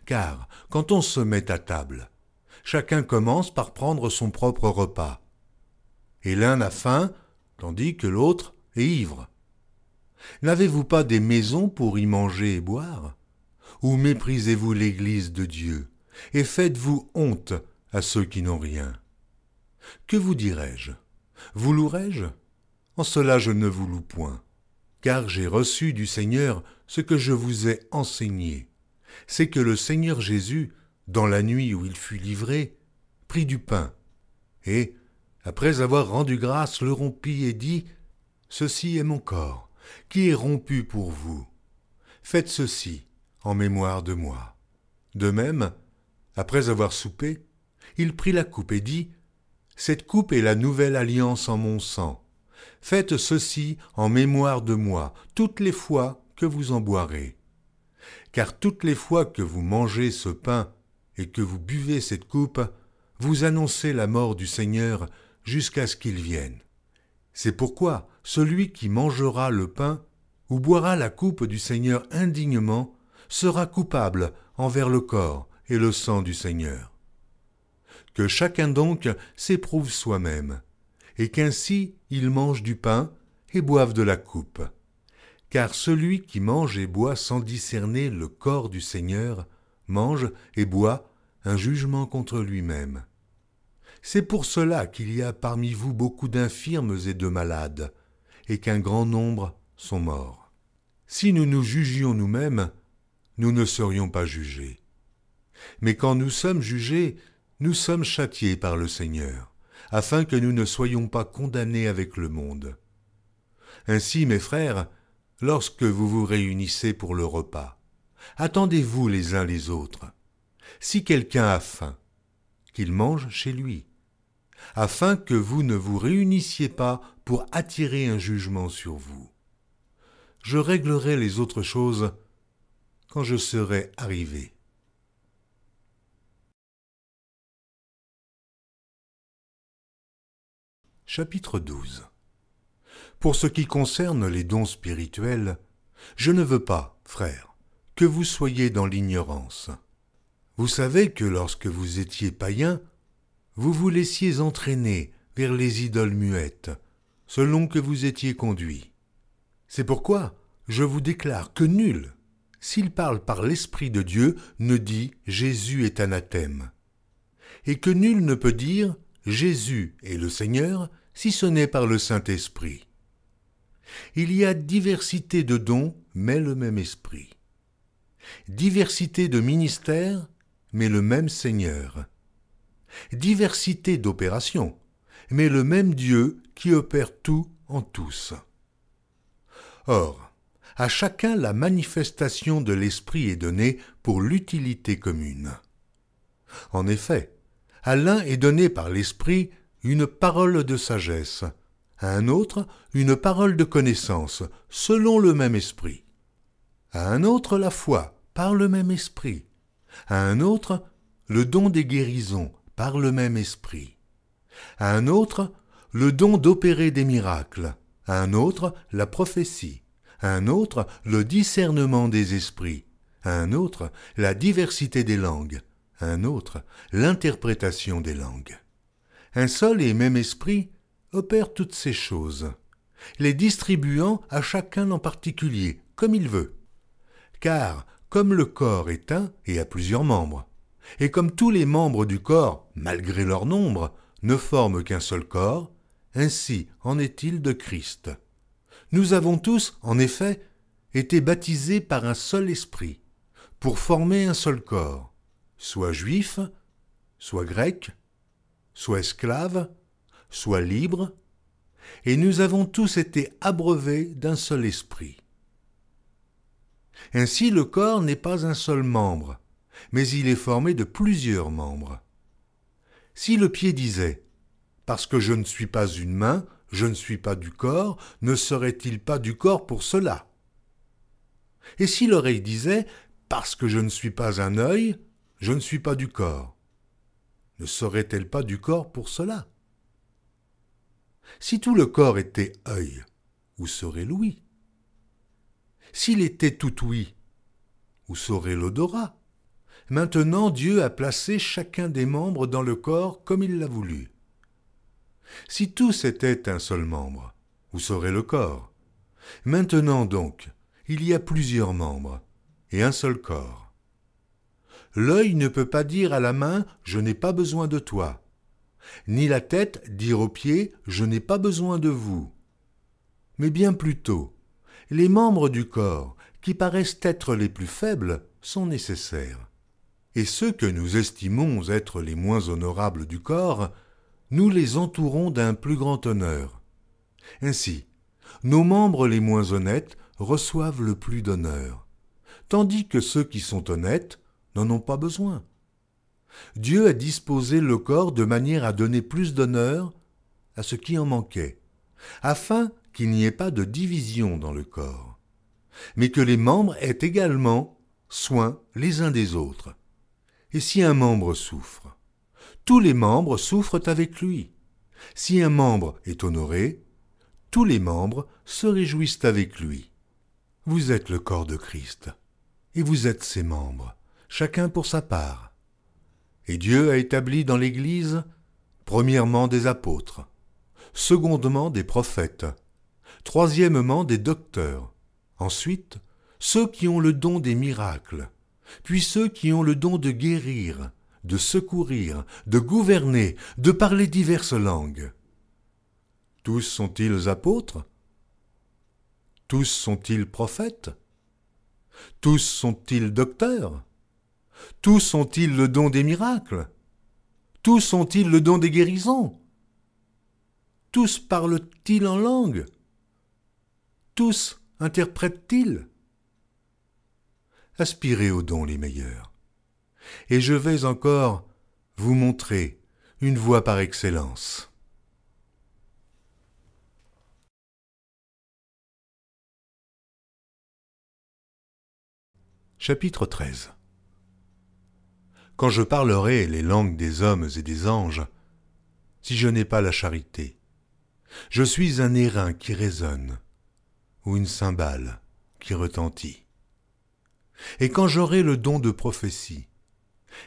car quand on se met à table, chacun commence par prendre son propre repas, et l'un a faim, tandis que l'autre est ivre. N'avez-vous pas des maisons pour y manger et boire? Ou méprisez-vous l'Église de Dieu, et faites-vous honte à ceux qui n'ont rien? Que vous dirai-je? Vous louerai-je? En cela je ne vous loue point, car j'ai reçu du Seigneur ce que je vous ai enseigné. C'est que le Seigneur Jésus, dans la nuit où il fut livré, prit du pain, et, après avoir rendu grâce, le rompit et dit, « Ceci est mon corps, qui est rompu pour vous. Faites ceci en mémoire de moi. » De même, après avoir soupé, il prit la coupe et dit, « Cette coupe est la nouvelle alliance en mon sang. Faites ceci en mémoire de moi toutes les fois que vous en boirez. Car toutes les fois que vous mangez ce pain et que vous buvez cette coupe, vous annoncez la mort du Seigneur jusqu'à ce qu'il vienne. C'est pourquoi celui qui mangera le pain ou boira la coupe du Seigneur indignement sera coupable envers le corps et le sang du Seigneur. Que chacun donc s'éprouve soi-même, et qu'ainsi il mange du pain et boive de la coupe. Car celui qui mange et boit sans discerner le corps du Seigneur mange et boit un jugement contre lui-même. C'est pour cela qu'il y a parmi vous beaucoup d'infirmes et de malades, et qu'un grand nombre sont morts. Si nous nous jugions nous-mêmes, nous ne serions pas jugés. Mais quand nous sommes jugés, nous sommes châtiés par le Seigneur, afin que nous ne soyons pas condamnés avec le monde. Ainsi, mes frères, lorsque vous vous réunissez pour le repas, attendez-vous les uns les autres. Si quelqu'un a faim, qu'il mange chez lui, afin que vous ne vous réunissiez pas pour attirer un jugement sur vous. Je réglerai les autres choses quand je serai arrivé. Chapitre 12. Pour ce qui concerne les dons spirituels, je ne veux pas, frères, que vous soyez dans l'ignorance. Vous savez que lorsque vous étiez païens, vous vous laissiez entraîner vers les idoles muettes, selon que vous étiez conduits. C'est pourquoi je vous déclare que nul, s'il parle par l'Esprit de Dieu, ne dit « Jésus est anathème », et que nul ne peut dire « Jésus est le Seigneur » si ce n'est par le Saint-Esprit. Il y a diversité de dons, mais le même Esprit. Diversité de ministères, mais le même Seigneur. Diversité d'opérations, mais le même Dieu qui opère tout en tous. Or, à chacun la manifestation de l'Esprit est donnée pour l'utilité commune. En effet, à l'un est donné par l'Esprit une parole de sagesse, à un autre une parole de connaissance, selon le même Esprit, à un autre la foi, par le même Esprit, à un autre le don des guérisons, par le même Esprit, à un autre le don d'opérer des miracles, à un autre la prophétie, à un autre le discernement des esprits, à un autre la diversité des langues, à un autre l'interprétation des langues. Un seul et même esprit opère toutes ces choses, les distribuant à chacun en particulier, comme il veut. Car, comme le corps est un et a plusieurs membres, et comme tous les membres du corps, malgré leur nombre, ne forment qu'un seul corps, ainsi en est-il de Christ. Nous avons tous, en effet, été baptisés par un seul esprit, pour former un seul corps, soit juif, soit grec, soit esclave, soit libre, et nous avons tous été abreuvés d'un seul esprit. Ainsi le corps n'est pas un seul membre, mais il est formé de plusieurs membres. Si le pied disait « Parce que je ne suis pas une main, je ne suis pas du corps », ne serait-il pas du corps pour cela? Et si l'oreille disait « Parce que je ne suis pas un œil, je ne suis pas du corps », ne serait-elle pas du corps pour cela? Si tout le corps était œil, où serait l'ouïe? S'il était tout ouïe, où serait l'odorat? Maintenant, Dieu a placé chacun des membres dans le corps comme il l'a voulu. Si tous étaient un seul membre, où serait le corps? Maintenant donc, il y a plusieurs membres et un seul corps. L'œil ne peut pas dire à la main « je n'ai pas besoin de toi », ni la tête dire aux pieds « je n'ai pas besoin de vous ». Mais bien plutôt, les membres du corps, qui paraissent être les plus faibles, sont nécessaires. Et ceux que nous estimons être les moins honorables du corps, nous les entourons d'un plus grand honneur. Ainsi, nos membres les moins honnêtes reçoivent le plus d'honneur, tandis que ceux qui sont honnêtes n'en ont pas besoin. Dieu a disposé le corps de manière à donner plus d'honneur à ce qui en manquait, afin qu'il n'y ait pas de division dans le corps, mais que les membres aient également soin les uns des autres. Et si un membre souffre, tous les membres souffrent avec lui. Si un membre est honoré, tous les membres se réjouissent avec lui. Vous êtes le corps de Christ, et vous êtes ses membres, chacun pour sa part. Et Dieu a établi dans l'Église, premièrement des apôtres, secondement des prophètes, troisièmement des docteurs, ensuite ceux qui ont le don des miracles, puis ceux qui ont le don de guérir, de secourir, de gouverner, de parler diverses langues. Tous sont-ils apôtres? Tous sont-ils prophètes? Tous sont-ils docteurs? Tous ont-ils le don des miracles? Tous ont-ils le don des guérisons? Tous parlent-ils en langue? Tous interprètent-ils? Aspirez aux dons les meilleurs. Et je vais encore vous montrer une voie par excellence. Chapitre 13. Quand je parlerai les langues des hommes et des anges, si je n'ai pas la charité, je suis un airain qui résonne, ou une cymbale qui retentit. Et quand j'aurai le don de prophétie,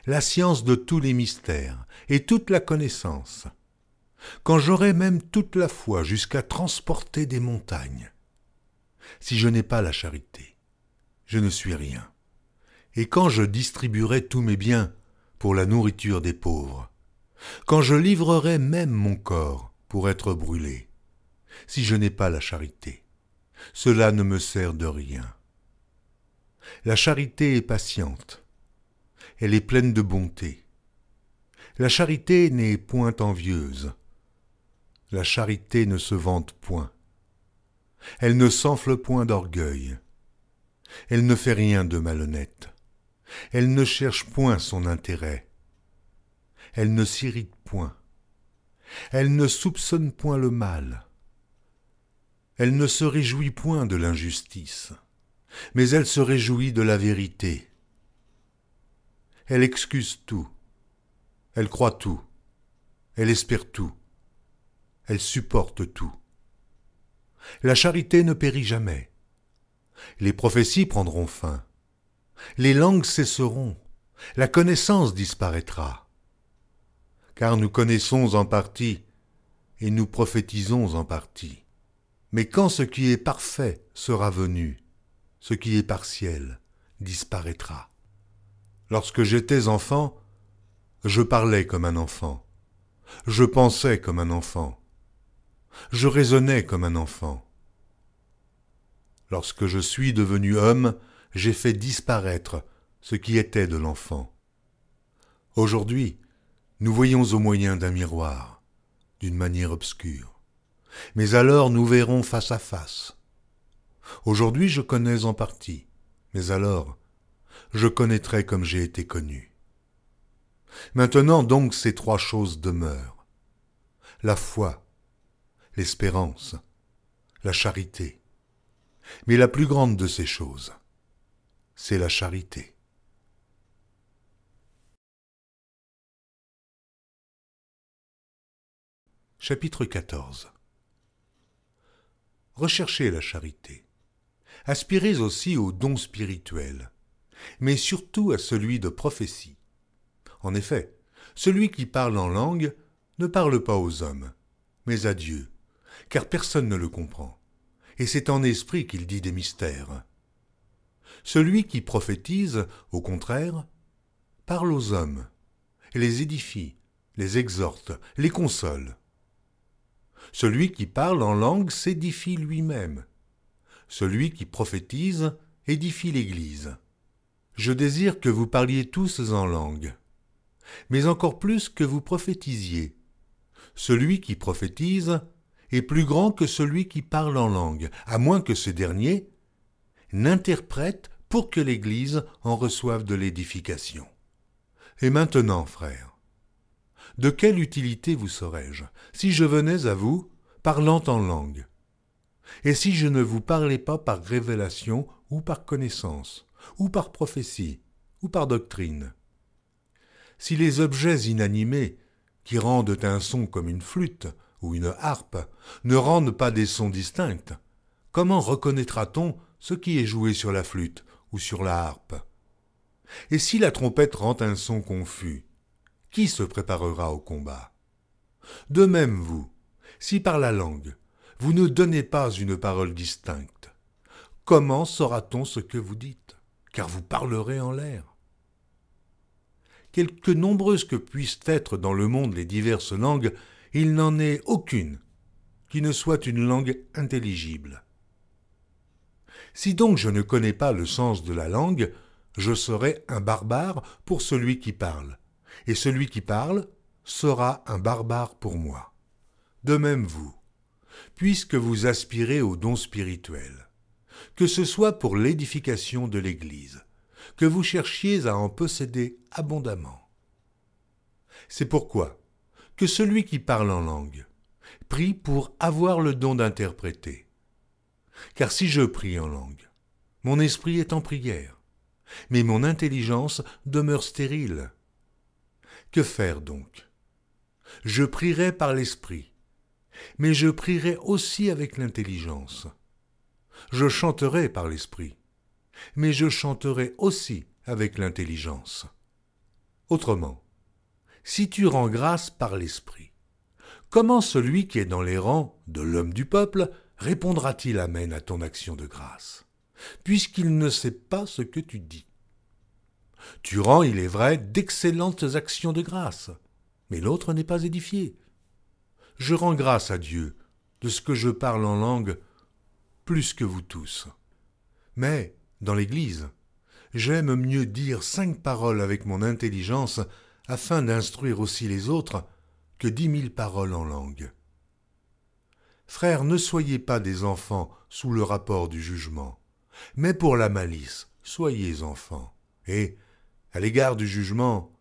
la science de tous les mystères et toute la connaissance, quand j'aurai même toute la foi jusqu'à transporter des montagnes, si je n'ai pas la charité, je ne suis rien. Et quand je distribuerai tous mes biens pour la nourriture des pauvres, quand je livrerai même mon corps pour être brûlé, si je n'ai pas la charité, cela ne me sert de rien. La charité est patiente, elle est pleine de bonté. La charité n'est point envieuse, la charité ne se vante point, elle ne s'enfle point d'orgueil, elle ne fait rien de malhonnête, elle ne cherche point son intérêt, elle ne s'irrite point, elle ne soupçonne point le mal, elle ne se réjouit point de l'injustice, mais elle se réjouit de la vérité. Elle excuse tout, elle croit tout, elle espère tout, elle supporte tout. La charité ne périt jamais. Les prophéties prendront fin, les langues cesseront, la connaissance disparaîtra. Car nous connaissons en partie et nous prophétisons en partie. Mais quand ce qui est parfait sera venu, ce qui est partiel disparaîtra. Lorsque j'étais enfant, je parlais comme un enfant, je pensais comme un enfant, je raisonnais comme un enfant. Lorsque je suis devenu homme, j'ai fait disparaître ce qui était de l'enfant. Aujourd'hui, nous voyons au moyen d'un miroir, d'une manière obscure. Mais alors nous verrons face à face. Aujourd'hui je connais en partie, mais alors je connaîtrai comme j'ai été connu. Maintenant donc ces trois choses demeurent: la foi, l'espérance, la charité. Mais la plus grande de ces choses, c'est la charité. Chapitre 14. Recherchez la charité. Aspirez aussi aux dons spirituels, mais surtout à celui de prophétie. En effet, celui qui parle en langue ne parle pas aux hommes, mais à Dieu, car personne ne le comprend, et c'est en esprit qu'il dit des mystères. Celui qui prophétise, au contraire, parle aux hommes, et les édifie, les exhorte, les console. Celui qui parle en langue s'édifie lui-même. Celui qui prophétise édifie l'Église. Je désire que vous parliez tous en langue, mais encore plus que vous prophétisiez. Celui qui prophétise est plus grand que celui qui parle en langue, à moins que ce dernier n'interprète pour que l'Église en reçoive de l'édification. Et maintenant, frères, de quelle utilité vous serais-je si je venais à vous parlant en langue, et si je ne vous parlais pas par révélation ou par connaissance, ou par prophétie, ou par doctrine? Si les objets inanimés, qui rendent un son comme une flûte ou une harpe, ne rendent pas des sons distincts, comment reconnaîtra-t-on ce qui est joué sur la flûte ou sur la harpe? Et si la trompette rend un son confus, qui se préparera au combat? De même vous, si par la langue, vous ne donnez pas une parole distincte, comment saura-t-on ce que vous dites? Car vous parlerez en l'air. Quelque nombreuses que puissent être dans le monde les diverses langues, il n'en est aucune qui ne soit une langue intelligible. Si donc je ne connais pas le sens de la langue, je serai un barbare pour celui qui parle, et celui qui parle sera un barbare pour moi. De même vous, puisque vous aspirez aux dons spirituels, que ce soit pour l'édification de l'Église, que vous cherchiez à en posséder abondamment. C'est pourquoi que celui qui parle en langue prie pour avoir le don d'interpréter. Car si je prie en langue, mon esprit est en prière, mais mon intelligence demeure stérile. Que faire donc? Je prierai par l'esprit, mais je prierai aussi avec l'intelligence. Je chanterai par l'esprit, mais je chanterai aussi avec l'intelligence. Autrement, si tu rends grâce par l'esprit, comment celui qui est dans les rangs de l'homme du peuple répondra-t-il amen à ton action de grâce, puisqu'il ne sait pas ce que tu dis? Tu rends, il est vrai, d'excellentes actions de grâce, mais l'autre n'est pas édifié. Je rends grâce à Dieu de ce que je parle en langue plus que vous tous. Mais, dans l'Église, j'aime mieux dire 5 paroles avec mon intelligence afin d'instruire aussi les autres que 10 000 paroles en langue. Frères, ne soyez pas des enfants sous le rapport du jugement, mais pour la malice, soyez enfants, et, à l'égard du jugement,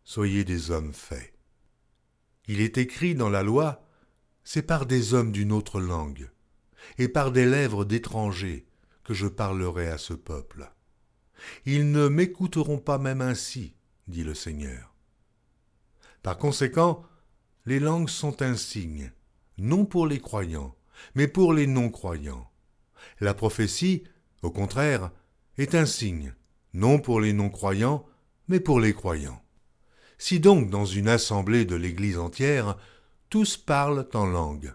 soyez des hommes faits. Il est écrit dans la loi, c'est par des hommes d'une autre langue, et par des lèvres d'étrangers que je parlerai à ce peuple. Ils ne m'écouteront pas même ainsi, dit le Seigneur. Par conséquent, les langues sont un signe, non pour les croyants, mais pour les non-croyants. La prophétie, au contraire, est un signe, non pour les non-croyants, mais pour les croyants. Si donc dans une assemblée de l'Église entière, tous parlent en langue,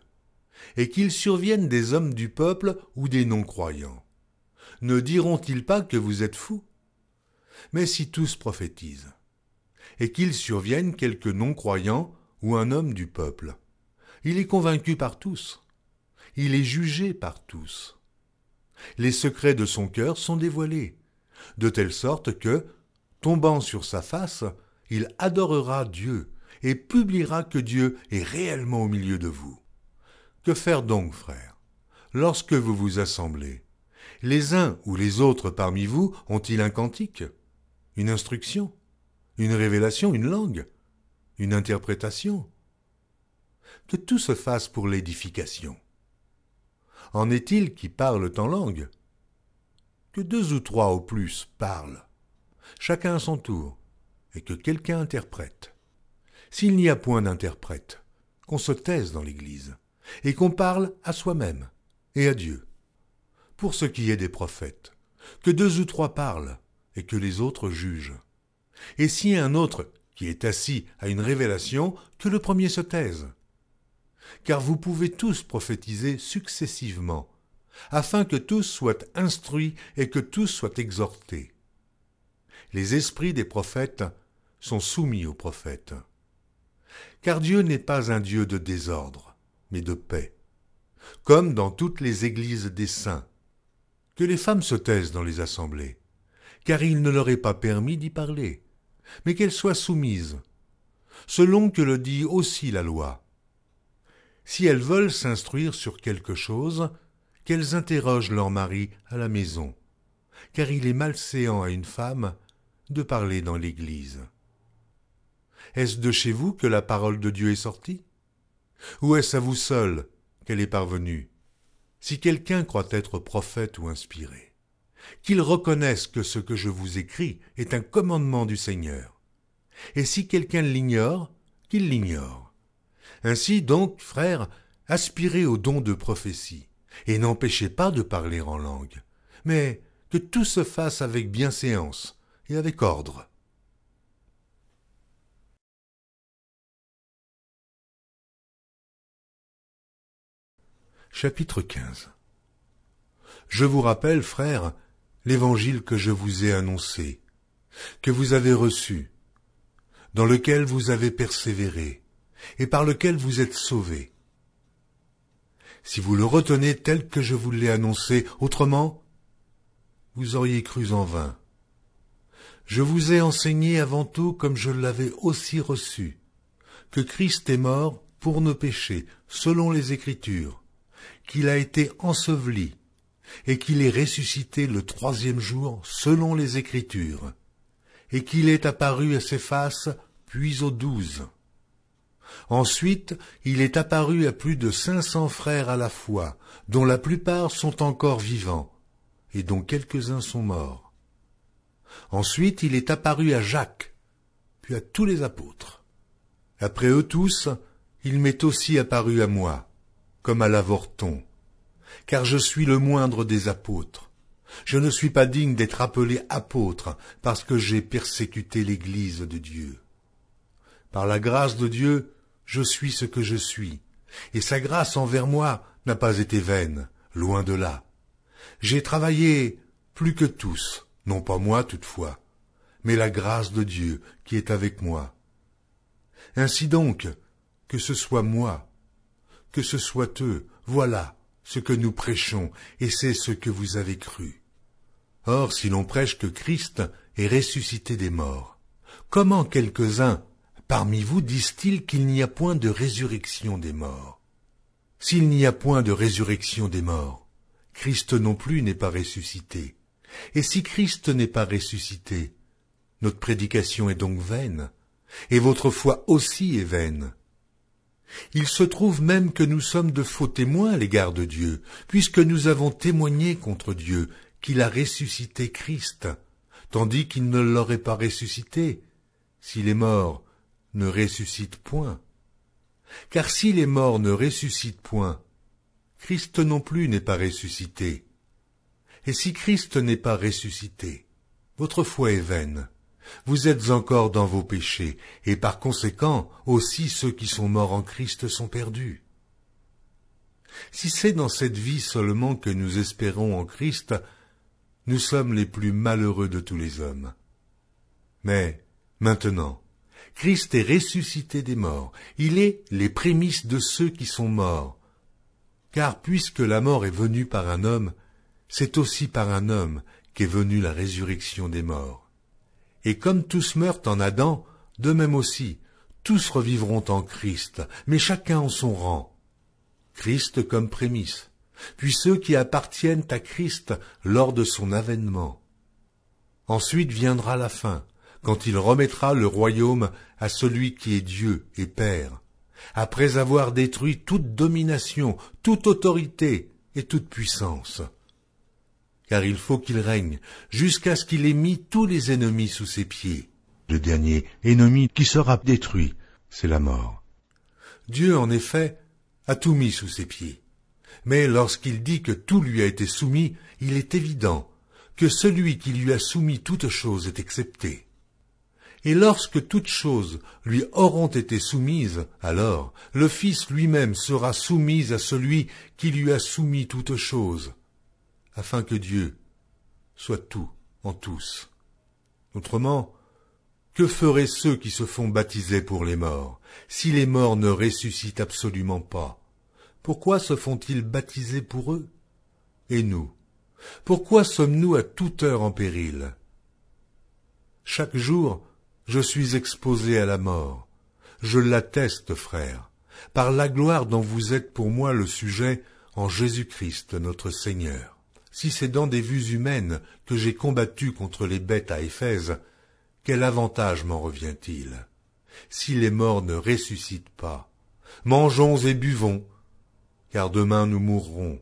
et qu'il survienne des hommes du peuple ou des non-croyants, ne diront-ils pas que vous êtes fous? Mais si tous prophétisent, et qu'il survienne quelque non-croyant ou un homme du peuple, il est convaincu par tous, il est jugé par tous. Les secrets de son cœur sont dévoilés, de telle sorte que, tombant sur sa face, il adorera Dieu et publiera que Dieu est réellement au milieu de vous. Que faire donc, frères, lorsque vous vous assemblez? Les uns ou les autres parmi vous ont-ils un cantique, une instruction, une révélation, une langue, une interprétation? Que tout se fasse pour l'édification. En est-il qui parlent en langue? Que 2 ou 3 au plus parlent, chacun à son tour, et que quelqu'un interprète. S'il n'y a point d'interprète, qu'on se taise dans l'Église, et qu'on parle à soi-même et à Dieu. Pour ce qui est des prophètes, que 2 ou 3 parlent, et que les autres jugent. Et si un autre qui est assis a une révélation, que le premier se taise. Car vous pouvez tous prophétiser successivement, afin que tous soient instruits et que tous soient exhortés. Les esprits des prophètes sont soumis aux prophètes. Car Dieu n'est pas un Dieu de désordre, mais de paix, comme dans toutes les églises des saints. Que les femmes se taisent dans les assemblées, car il ne leur est pas permis d'y parler, mais qu'elles soient soumises, selon que le dit aussi la loi. Si elles veulent s'instruire sur quelque chose, qu'elles interrogent leur mari à la maison, car il est malséant à une femme de parler dans l'Église. Est-ce de chez vous que la parole de Dieu est sortie? Ou est-ce à vous seul qu'elle est parvenue? Si quelqu'un croit être prophète ou inspiré, qu'il reconnaisse que ce que je vous écris est un commandement du Seigneur. Et si quelqu'un l'ignore, qu'il l'ignore. Ainsi donc, frères, aspirez au don de prophétie, et n'empêchez pas de parler en langue, mais que tout se fasse avec bienséance et avec ordre. Chapitre 15. Je vous rappelle, frères, l'évangile que je vous ai annoncé, que vous avez reçu, dans lequel vous avez persévéré, et par lequel vous êtes sauvés. Si vous le retenez tel que je vous l'ai annoncé, autrement, vous auriez cru en vain. Je vous ai enseigné avant tout, comme je l'avais aussi reçu, que Christ est mort pour nos péchés, selon les Écritures, qu'il a été enseveli, et qu'il est ressuscité le 3e jour, selon les Écritures, et qu'il est apparu à Céphas, puis aux 12. Ensuite, il est apparu à plus de 500 frères à la fois, dont la plupart sont encore vivants, et dont quelques-uns sont morts. Ensuite, il est apparu à Jacques, puis à tous les apôtres. Après eux tous, il m'est aussi apparu à moi, comme à l'avorton, car je suis le moindre des apôtres. Je ne suis pas digne d'être appelé apôtre, parce que j'ai persécuté l'Église de Dieu. Par la grâce de Dieu, je suis ce que je suis, et sa grâce envers moi n'a pas été vaine, loin de là. J'ai travaillé plus que tous, non pas moi toutefois, mais la grâce de Dieu qui est avec moi. Ainsi donc, que ce soit moi, que ce soit eux, voilà ce que nous prêchons, et c'est ce que vous avez cru. Or, si l'on prêche que Christ est ressuscité des morts, comment quelques-uns parmi vous disent-ils qu'il n'y a point de résurrection des morts? S'il n'y a point de résurrection des morts, Christ non plus n'est pas ressuscité. Et si Christ n'est pas ressuscité, notre prédication est donc vaine, et votre foi aussi est vaine. Il se trouve même que nous sommes de faux témoins à l'égard de Dieu, puisque nous avons témoigné contre Dieu qu'il a ressuscité Christ, tandis qu'il ne l'aurait pas ressuscité, si les morts ne ressuscitent point. Car si les morts ne ressuscitent point, Christ non plus n'est pas ressuscité. Et si Christ n'est pas ressuscité, votre foi est vaine. Vous êtes encore dans vos péchés, et par conséquent, aussi ceux qui sont morts en Christ sont perdus. Si c'est dans cette vie seulement que nous espérons en Christ, nous sommes les plus malheureux de tous les hommes. Mais, maintenant, Christ est ressuscité des morts, il est les prémices de ceux qui sont morts. Car puisque la mort est venue par un homme, c'est aussi par un homme qu'est venue la résurrection des morts. Et comme tous meurent en Adam, de même aussi, tous revivront en Christ, mais chacun en son rang. Christ comme prémisse, puis ceux qui appartiennent à Christ lors de son avènement. Ensuite viendra la fin, quand il remettra le royaume à celui qui est Dieu et Père, après avoir détruit toute domination, toute autorité et toute puissance. Car il faut qu'il règne jusqu'à ce qu'il ait mis tous les ennemis sous ses pieds. Le dernier ennemi qui sera détruit, c'est la mort. Dieu, en effet, a tout mis sous ses pieds. Mais lorsqu'il dit que tout lui a été soumis, il est évident que celui qui lui a soumis toutes choses est excepté. Et lorsque toutes choses lui auront été soumises, alors le Fils lui-même sera soumis à celui qui lui a soumis toutes choses, afin que Dieu soit tout en tous. Autrement, que feraient ceux qui se font baptiser pour les morts, si les morts ne ressuscitent absolument pas? Pourquoi se font-ils baptiser pour eux? Et nous, pourquoi sommes-nous à toute heure en péril? Chaque jour, je suis exposé à la mort. Je l'atteste, frères, par la gloire dont vous êtes pour moi le sujet en Jésus-Christ notre Seigneur. Si c'est dans des vues humaines que j'ai combattu contre les bêtes à Éphèse, quel avantage m'en revient-il? Si les morts ne ressuscitent pas, mangeons et buvons, car demain nous mourrons.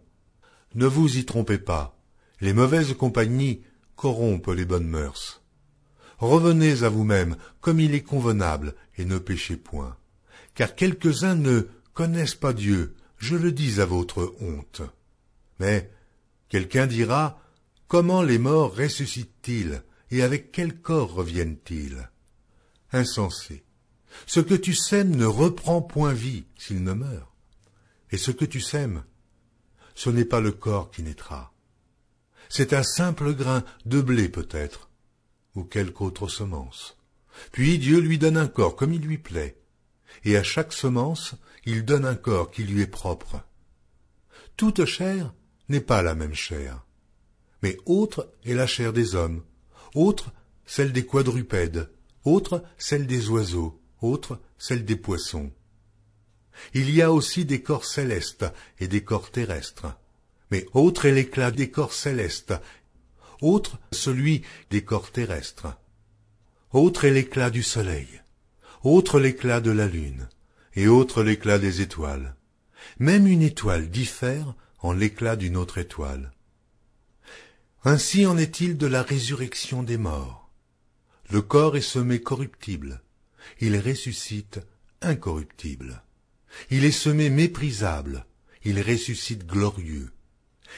Ne vous y trompez pas, les mauvaises compagnies corrompent les bonnes mœurs. Revenez à vous-même comme il est convenable, et ne péchez point. Car quelques-uns ne connaissent pas Dieu, je le dis à votre honte. Mais quelqu'un dira, comment les morts ressuscitent-ils, et avec quel corps reviennent-ils? Insensé, ce que tu sèmes ne reprend point vie s'il ne meurt. Et ce que tu sèmes, ce n'est pas le corps qui naîtra. C'est un simple grain de blé peut-être, ou quelque autre semence. Puis Dieu lui donne un corps comme il lui plaît, et à chaque semence, il donne un corps qui lui est propre. Toute chair n'est pas la même chair, mais autre est la chair des hommes, autre celle des quadrupèdes, autre celle des oiseaux, autre celle des poissons. Il y a aussi des corps célestes et des corps terrestres, mais autre est l'éclat des corps célestes, autre celui des corps terrestres. Autre est l'éclat du soleil, autre l'éclat de la lune, et autre l'éclat des étoiles. Même une étoile diffère en l'éclat d'une autre étoile. Ainsi en est-il de la résurrection des morts. Le corps est semé corruptible, il ressuscite incorruptible. Il est semé méprisable, il ressuscite glorieux.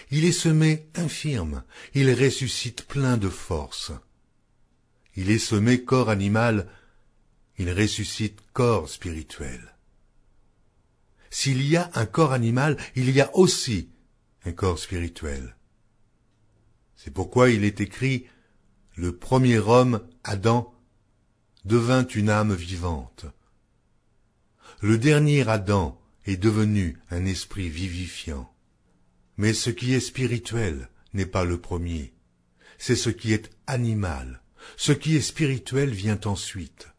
Il est semé infirme, il ressuscite plein de force. Il est semé corps animal, il ressuscite corps spirituel. S'il y a un corps animal, il y a aussi un corps spirituel. C'est pourquoi il est écrit, le premier homme, Adam, devint une âme vivante. Le dernier Adam est devenu un esprit vivifiant. Mais ce qui est spirituel n'est pas le premier. C'est ce qui est animal. Ce qui est spirituel vient ensuite.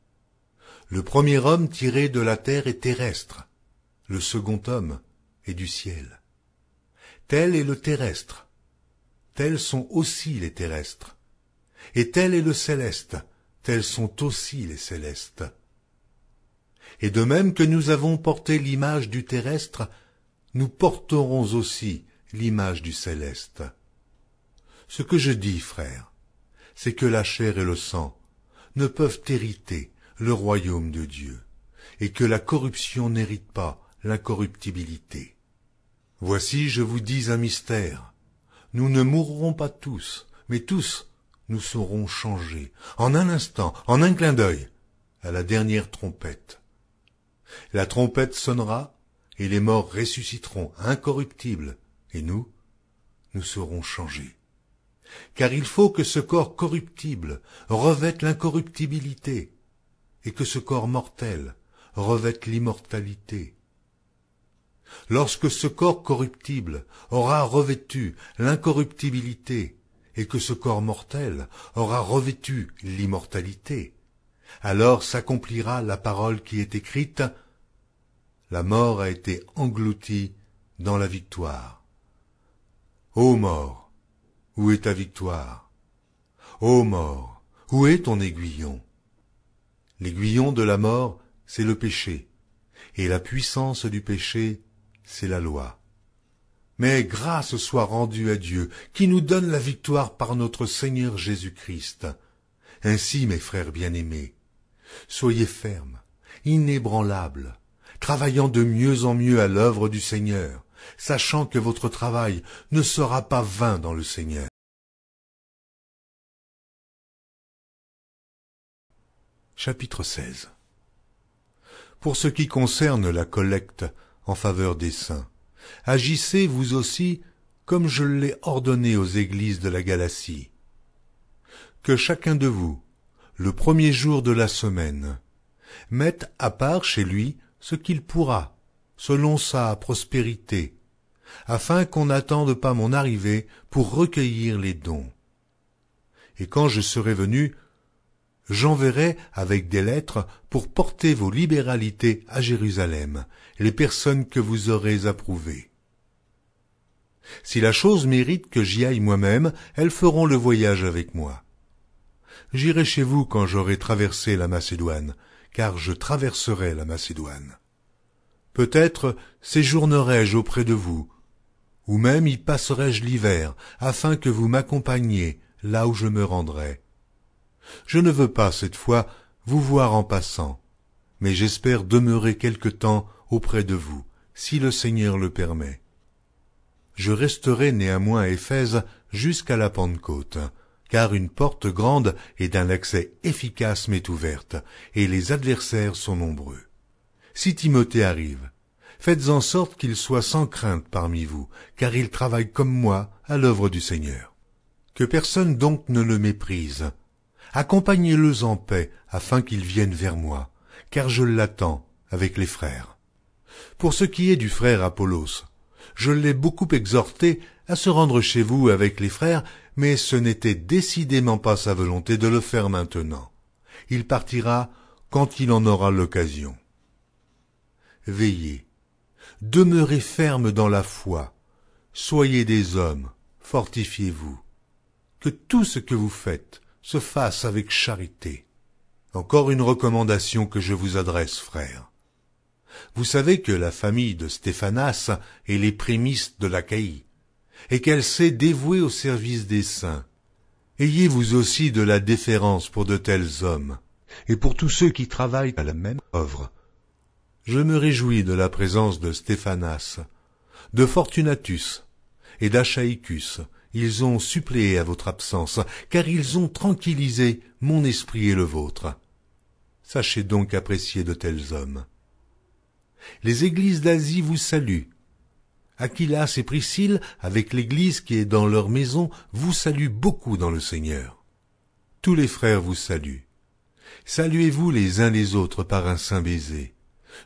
Le premier homme tiré de la terre est terrestre. Le second homme est du ciel. Tel est le terrestre. Tels sont aussi les terrestres. Et tel est le céleste. Tels sont aussi les célestes. Et de même que nous avons porté l'image du terrestre, nous porterons aussi l'image du céleste. Ce que je dis, frères, c'est que la chair et le sang ne peuvent hériter le royaume de Dieu, et que la corruption n'hérite pas l'incorruptibilité. Voici, je vous dis un mystère. Nous ne mourrons pas tous, mais tous nous serons changés, en un instant, en un clin d'œil, à la dernière trompette. La trompette sonnera, et les morts ressusciteront incorruptibles, et nous serons changés. Car il faut que ce corps corruptible revête l'incorruptibilité, et que ce corps mortel revête l'immortalité. Lorsque ce corps corruptible aura revêtu l'incorruptibilité, et que ce corps mortel aura revêtu l'immortalité, alors s'accomplira la parole qui est écrite, « La mort a été engloutie dans la victoire. Ô mort, où est ta victoire? Ô mort, où est ton aiguillon? L'aiguillon de la mort, c'est le péché, et la puissance du péché, c'est la loi. Mais grâce soit rendue à Dieu, qui nous donne la victoire par notre Seigneur Jésus-Christ. Ainsi, mes frères bien-aimés, soyez fermes, inébranlables, travaillant de mieux en mieux à l'œuvre du Seigneur, sachant que votre travail ne sera pas vain dans le Seigneur. Chapitre 16. Pour ce qui concerne la collecte en faveur des saints, agissez vous aussi comme je l'ai ordonné aux églises de la Galatie. Que chacun de vous, le premier jour de la semaine, mette à part chez lui ce qu'il pourra, selon sa prospérité, afin qu'on n'attende pas mon arrivée pour recueillir les dons. Et quand je serai venu, j'enverrai avec des lettres pour porter vos libéralités à Jérusalem, les personnes que vous aurez approuvées. Si la chose mérite que j'y aille moi-même, elles feront le voyage avec moi. J'irai chez vous quand j'aurai traversé la Macédoine, car je traverserai la Macédoine. Peut-être séjournerai-je auprès de vous, ou même y passerai-je l'hiver, afin que vous m'accompagniez là où je me rendrai. Je ne veux pas, cette fois, vous voir en passant, mais j'espère demeurer quelque temps auprès de vous, si le Seigneur le permet. Je resterai néanmoins à Éphèse jusqu'à la Pentecôte, car une porte grande et d'un accès efficace m'est ouverte, et les adversaires sont nombreux. Si Timothée arrive, faites en sorte qu'il soit sans crainte parmi vous, car il travaille comme moi à l'œuvre du Seigneur. Que personne donc ne le méprise. Accompagnez-le en paix, afin qu'il vienne vers moi, car je l'attends avec les frères. Pour ce qui est du frère Apollos, je l'ai beaucoup exhorté à se rendre chez vous avec les frères, mais ce n'était décidément pas sa volonté de le faire maintenant. Il partira quand il en aura l'occasion. Veillez, demeurez fermes dans la foi, soyez des hommes, fortifiez-vous. Que tout ce que vous faites se fasse avec charité. Encore une recommandation que je vous adresse, frères. Vous savez que la famille de Stéphanas est les prémices de l'Achaïe, et qu'elle s'est dévouée au service des saints. Ayez vous aussi de la déférence pour de tels hommes, et pour tous ceux qui travaillent à la même œuvre. Je me réjouis de la présence de Stéphanas, de Fortunatus et d'Achaïcus. Ils ont suppléé à votre absence, car ils ont tranquillisé mon esprit et le vôtre. Sachez donc apprécier de tels hommes. Les églises d'Asie vous saluent. Aquilas et Priscille, avec l'église qui est dans leur maison, vous saluent beaucoup dans le Seigneur. Tous les frères vous saluent. Saluez-vous les uns les autres par un saint baiser.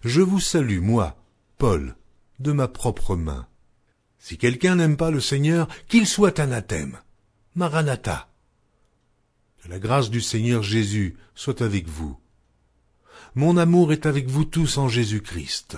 Je vous salue, moi, Paul, de ma propre main. Si quelqu'un n'aime pas le Seigneur, qu'il soit anathème. Maranatha. Que la grâce du Seigneur Jésus soit avec vous. Mon amour est avec vous tous en Jésus-Christ.